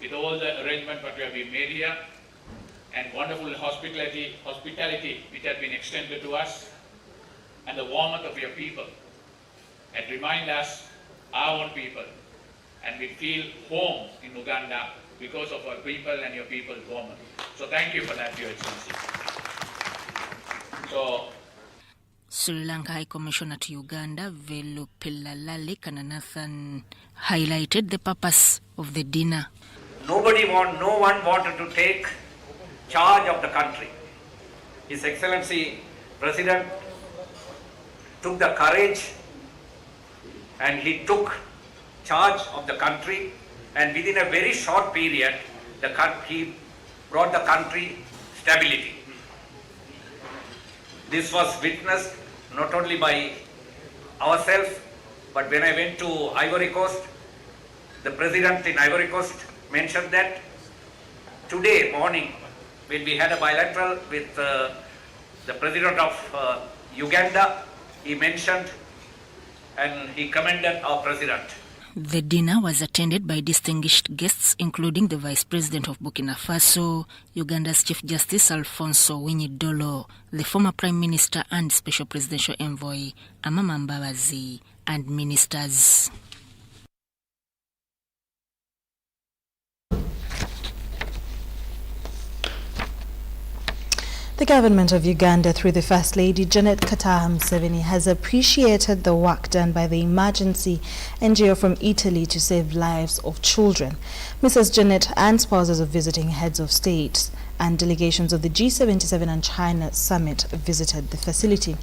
with all the arrangements that have been made here and wonderful hospitality which has been extended to us and the warmth of your people. And remind us, our own people, and we feel home in Uganda because of our people and your people's warmth. So thank you for that, Your Excellency. Sri Lanka High Commissioner to Uganda, Velu Pilalali Kananathan, highlighted the purpose of the dinner. No one wanted to take charge of the country. His Excellency President took the courage and he took charge of the country, and within a very short period, he brought the country stability. This was witnessed not only by ourselves, but when I went to Ivory Coast, the president in Ivory Coast mentioned that today morning, when we had a bilateral with the president of Uganda, he mentioned and he commended our president. The dinner was attended by distinguished guests, including the Vice President of Burkina Faso, Uganda's Chief Justice Alfonso Winyidolo, the former Prime Minister and Special Presidential Envoy Amama Mbabazi, and ministers. The government of Uganda, through the First Lady Janet Kataha Museveni, has appreciated the work done by the emergency NGO from Italy to save lives of children. Mrs. Janet and spouses of visiting heads of states and delegations of the G77 and China summit visited the facility.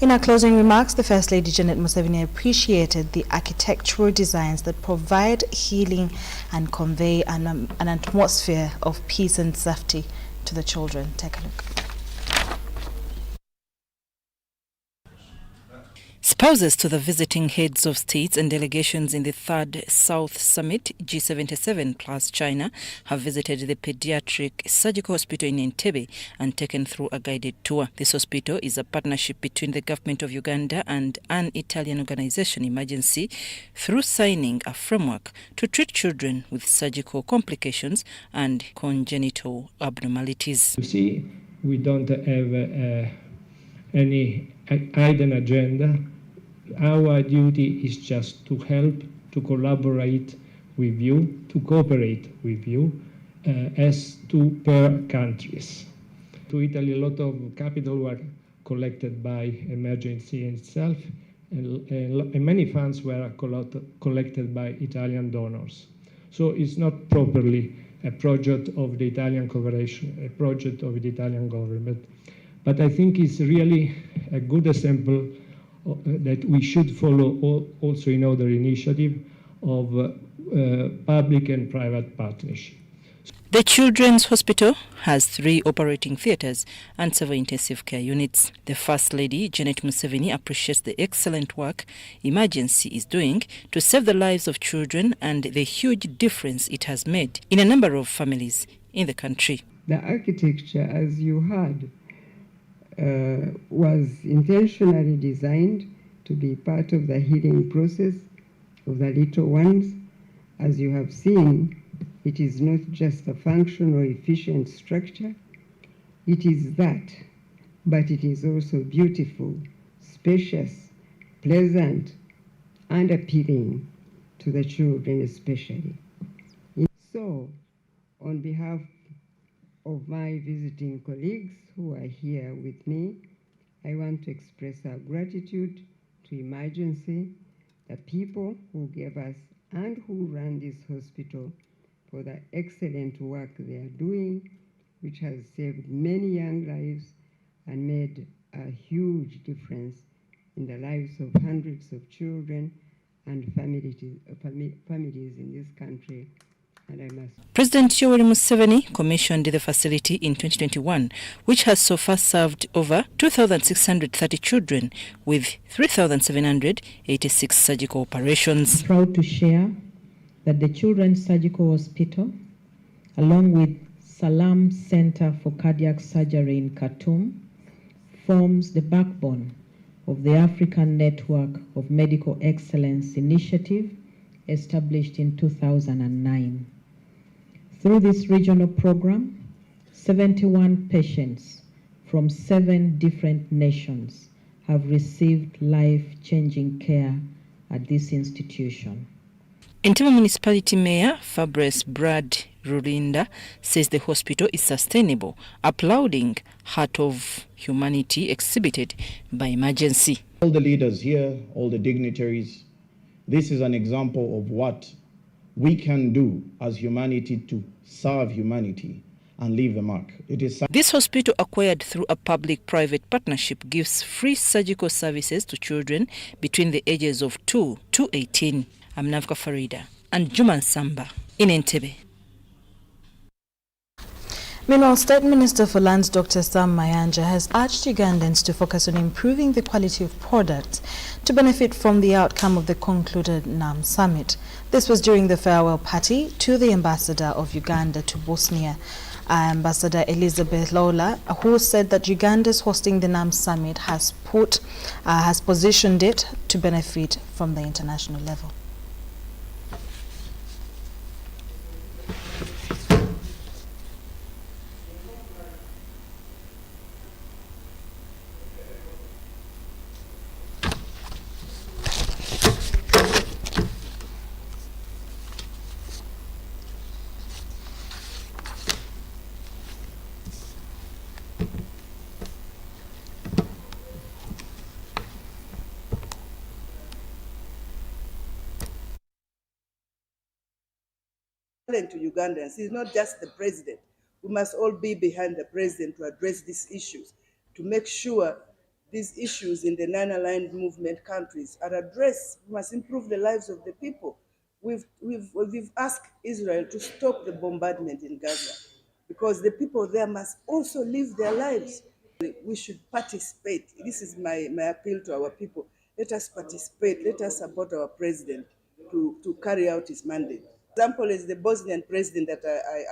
In her closing remarks, the First Lady Janet Museveni appreciated the architectural designs that provide healing and convey an atmosphere of peace and safety to the children. Take a look. Spouses to the visiting heads of states and delegations in the third South Summit, G77 plus China, have visited the pediatric surgical hospital in Entebbe and taken through a guided tour. This hospital is a partnership between the government of Uganda and an Italian organization, Emergency, through signing a framework to treat children with surgical complications and congenital abnormalities. You see, we don't have any hidden agenda. Our duty is just to help, to collaborate with you, to cooperate with you as two per countries. To Italy, a lot of capital were collected by Emergency itself, and many funds were collected by Italian donors. So it's not properly a project of the Italian cooperation, a project of the Italian government. But I think it's really a good example that we should follow also in other initiatives of public and private partnership. The Children's Hospital has 3 operating theatres and 7 intensive care units. The First Lady, Janet Museveni, appreciates the excellent work Emergency is doing to save the lives of children and the huge difference it has made in a number of families in the country. The architecture, as you heard, was intentionally designed to be part of the healing process of the little ones. As you have seen, it is not just a functional, efficient structure. It is that, but it is also beautiful, spacious, pleasant, and appealing to the children especially. So, on behalf of my visiting colleagues who are here with me, I want to express our gratitude to Emergency, the people who gave us and who run this hospital, for the excellent work they are doing, which has saved many young lives and made a huge difference in the lives of hundreds of children and families in this country. President Yoweri Museveni commissioned the facility in 2021, which has so far served over 2,630 children with 3,786 surgical operations. I'm proud to share that the Children's Surgical Hospital, along with Salam Center for Cardiac Surgery in Khartoum, forms the backbone of the African Network of Medical Excellence Initiative established in 2009. Through this regional program, 71 patients from 7 different nations have received life-changing care at this institution. Entebbe Municipality Mayor Fabrice Brad Rulinda says the hospital is sustainable, applauding heart of humanity exhibited by Emergency. All the leaders here, all the dignitaries, this is an example of what we can do as humanity to serve humanity and leave a mark. This hospital, acquired through a public-private partnership, gives free surgical services to children between the ages of 2 to 18. I'm Navka Farida and Juman Samba in Entebbe. Meanwhile, State Minister for Lands Dr. Sam Mayanja has urged Ugandans to focus on improving the quality of products to benefit from the outcome of the concluded NAM summit. This was during the farewell party to the ambassador of Uganda to Bosnia, Ambassador Elizabeth Lola, who said that Uganda's hosting the NAM summit has positioned it to benefit from the international level. To Ugandans, he's not just the president. We must all be behind the president to address these issues, to make sure these issues in the non-aligned movement countries are addressed. We must improve the lives of the people. We've asked Israel to stop the bombardment in Gaza because the people there must also live their lives. We should participate. This is my appeal to our people. Let us participate. Let us support our president to carry out his mandate. Example is the Bosnian president that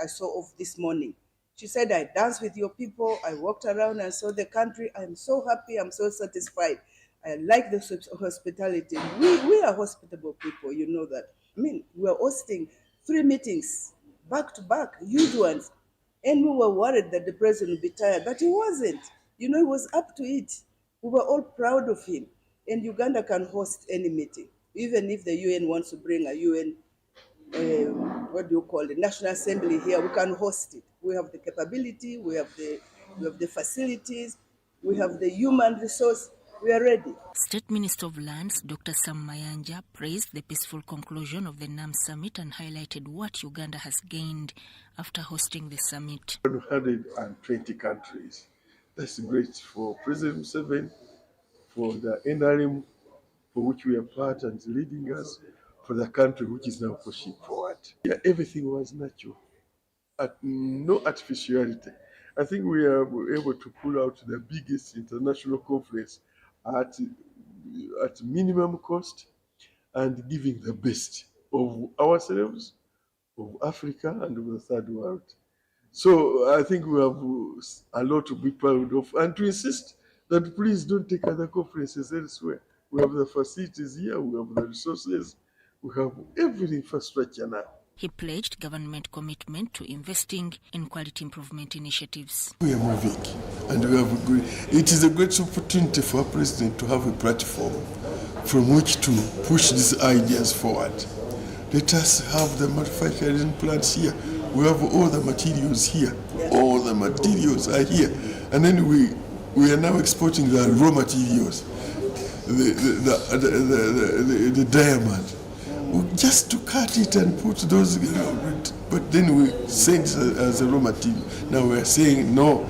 I saw off this morning. She said, I danced with your people. I walked around and saw the country. I'm so happy. I'm so satisfied. I like the hospitality. We are hospitable people. You know that. I mean, we were hosting 3 meetings back to back, huge ones. And we were worried that the president would be tired, but he wasn't. You know, he was up to it. We were all proud of him. And Uganda can host any meeting. Even if the UN wants to bring a UN, National Assembly here, we can host it. We have the capability, we have the facilities, we have the human resource. We are ready. State Minister of Lands, Dr. Sam Mayanja, praised the peaceful conclusion of the NAM summit and highlighted what Uganda has gained after hosting the summit. 120 countries. That's great for President Museveni, for the NRM, for which we are part and leading us, for the country which is now pushing forward. Yeah, everything was natural, no artificiality. I think we are able to pull out the biggest international conference at minimum cost and giving the best of ourselves, of Africa, and of the third world. So I think we have a lot to be proud of, and to insist that please don't take other conferences elsewhere. We have the facilities here, we have the resources, we have every infrastructure now. He pledged government commitment to investing in quality improvement initiatives. We are moving, and it is a great opportunity for our president to have a platform from which to push these ideas forward. Let us have the manufacturing plants here. We have all the materials here. All the materials are here. And then we are now exporting the raw materials, the diamond. Just to cut it and put those, but then we send it as a raw material. Now we are saying, no,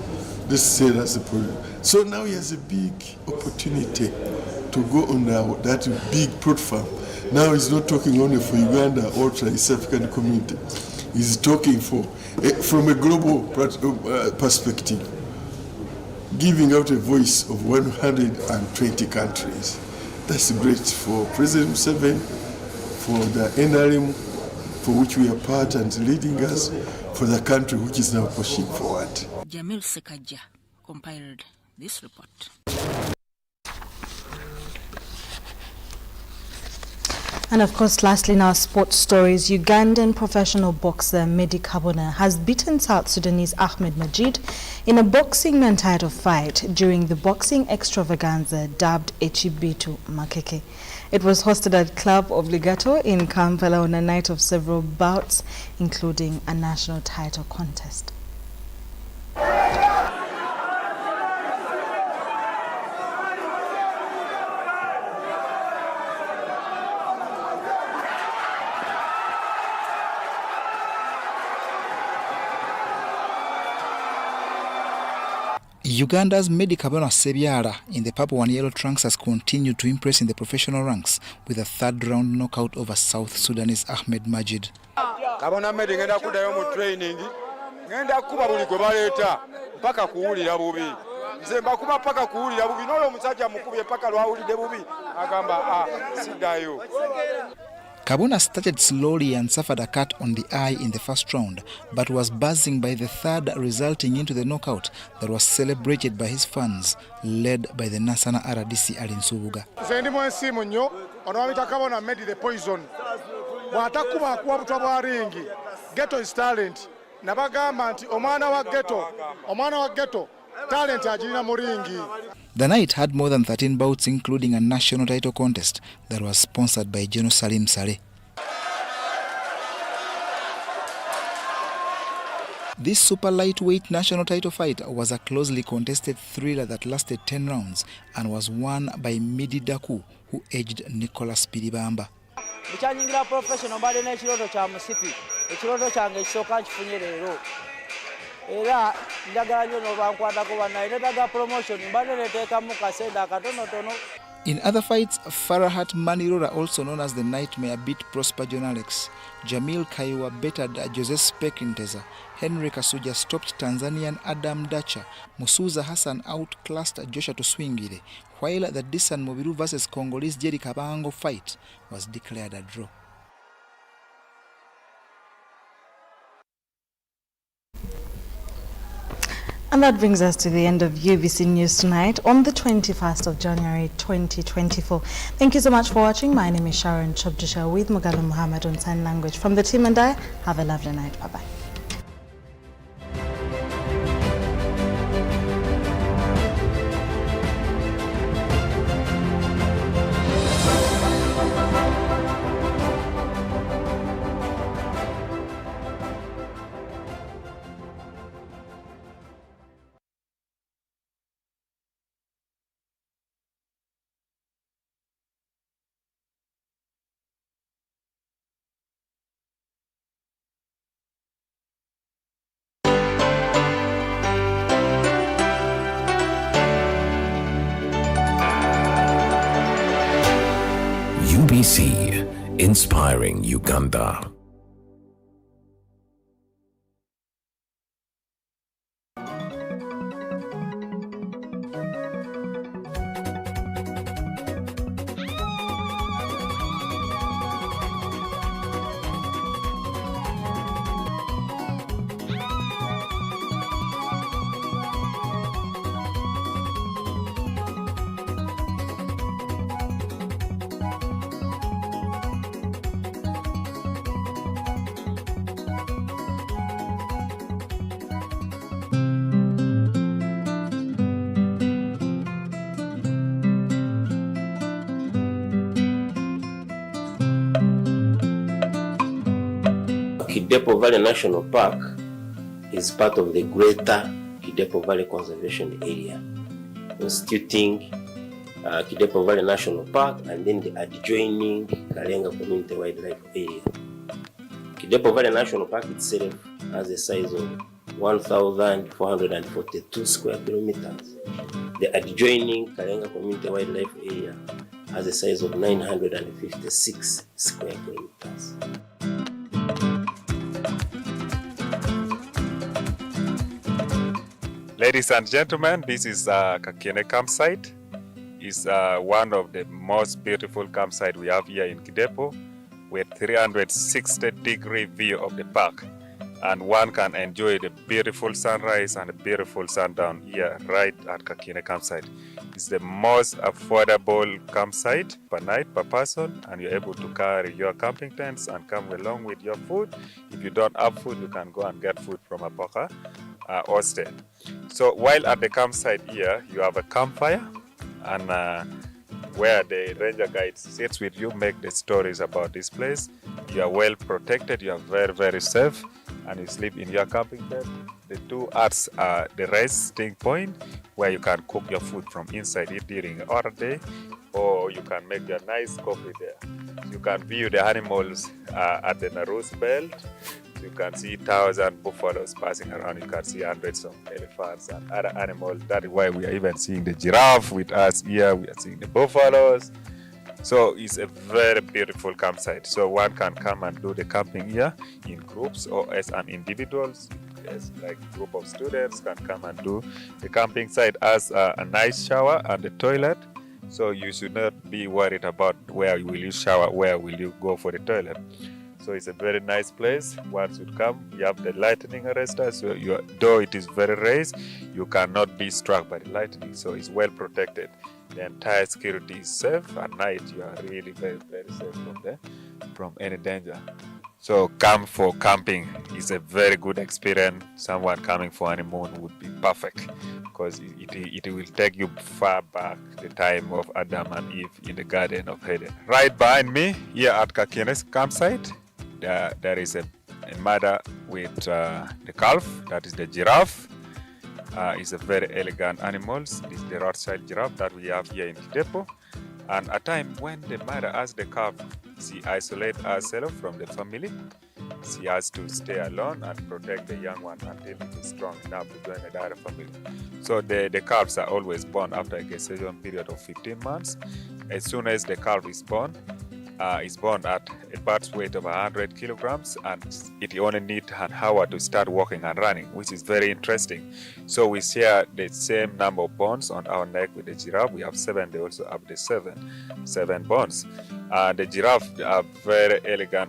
let's sell as a product. So now he has a big opportunity to go on that big platform. Now he's not talking only for Uganda or the East African community. He's talking from a global perspective, giving out a voice of 120 countries. That's great for President Museveni, for the NRM, for which we are part and leading us, for the country which is now pushing forward. Jamil Sekaja compiled this report. And of course, lastly in our sports stories, Ugandan professional boxer Medi Kabona has beaten South Sudanese Ahmed Majid in a boxing man title fight during the boxing extravaganza dubbed Echibitu Makeke. It was hosted at Club of Ligato in Kampala on a night of several bouts, including a national title contest. Uganda's Medi Kabona Sebyala in the purple and yellow trunks has continued to impress in the professional ranks with a third-round knockout over South Sudanese Ahmed Majid. Kabona Medi ngenda kudayo mu training ngenda kuba buli gwe baleeta mpaka kuwulira bubi nze mbakuba mpaka kuwulira bubi n'olwo omusajja mukubye mpaka lwawulidde bubi agamba siddayo. Kabona started slowly and suffered a cut on the eye in the first round, but was buzzing by the third, resulting into the knockout that was celebrated by his fans, led by the Nasana RDC Alin Subuga. Zendimu ensimu nnyo onowamita Kabona Medi the poison bw'atakuba akuwa butwa bwa ringi. Ghetto is talent. Nabagamba nti omwana wa ghetto talent agirina mu ringi. The night had more than 13 bouts, including a national title contest that was sponsored by General Salim Saleh. This super lightweight national title fight was a closely contested thriller that lasted 10 rounds and was won by Midi Daku, who edged Nicholas Pidibamba. Mchanyingira professional mbale n'ekiroto kya musipi Ekiroto kyange ekisooka nkifunye leero. Era njagala nnyo n'obankwatako bannaye neetaga promotion mba neteekamu kaseenda akatonotono. In other fights, Farahat Manirora, also known as the Nightmare, beat Prosper John Alex. Jamil Kaiwa bettered Jose Spekinteza. Henry Kasuja stopped Tanzanian Adam Dacha. Musuza Hassan outclassed Joshua Tuswingire, while the Disan Mobiru vs Congolese Jerry Kabango fight was declared a draw. And that brings us to the end of UBC News Tonight on the 21st of January 2024. Thank you so much for watching. My name is Sharon Chobdusha with Mugalu Muhammad on Sign Language. From the team and I, have a lovely night. Bye-bye. UBC, inspiring Uganda. Kidepo Valley National Park is part of the greater Kidepo Valley Conservation Area, constituting Kidepo Valley National Park and then the adjoining Kalenga Community Wildlife Area. Kidepo Valley National Park itself has a size of 1,442 square kilometers. The adjoining Kalenga Community Wildlife Area has a size of 956 square kilometers. Ladies and gentlemen, this is Kakiene campsite. It's one of the most beautiful campsites we have here in Kidepo, with 360-degree view of the park. And one can enjoy the beautiful sunrise and the beautiful sundown here right at Kakiene campsite. It's the most affordable campsite per night, per person, and you're able to carry your camping tents and come along with your food. If you don't have food, you can go and get food from a poker hostel. So while at the campsite here, you have a campfire, and where the ranger guide sits with you, make the stories about this place. You are well protected, you are very, very safe, and you sleep in your camping tent. The two huts are the resting point where you can cook your food from inside it during our day, or you can make your nice coffee there. You can view the animals at the Narus Belt. You can see 1,000 buffaloes passing around. You can see hundreds of elephants and other animals. That is why we are even seeing the giraffe with us here. We are seeing the buffaloes. So it's a very beautiful campsite. So one can come and do the camping here in groups or as an individuals. Yes, like a group of students can come and do the camping site as a nice shower and a toilet. So you should not be worried about where will you shower, where will you go for the toilet. So it's a very nice place. Once you come, you have the lightning arrestor. So though it is very raised, you cannot be struck by the lightning. So it's well protected. The entire security is safe. At night, you are really very, very safe from any danger. So come for camping is a very good experience. Someone coming for honeymoon would be perfect because it will take you far back, the time of Adam and Eve in the Garden of Eden. Right behind me, here at Kakiene's campsite, there is a mother with the calf, that is the giraffe. It's a very elegant animal. It's the Rothschild giraffe that we have here in Kidepo. And at time when the mother has the calf, she isolates herself from the family. she has to stay alone and protect the young one until it is strong enough to join a direct family. So the calves are always born after a gestation period of 15 months. As soon as the calf is born at a birth weight of 100 kilograms, and it only needs an hour to start walking and running, which is very interesting. So we share the same number of bones on our neck with the giraffe. We have 7, they also have the seven bones. The giraffe are very elegant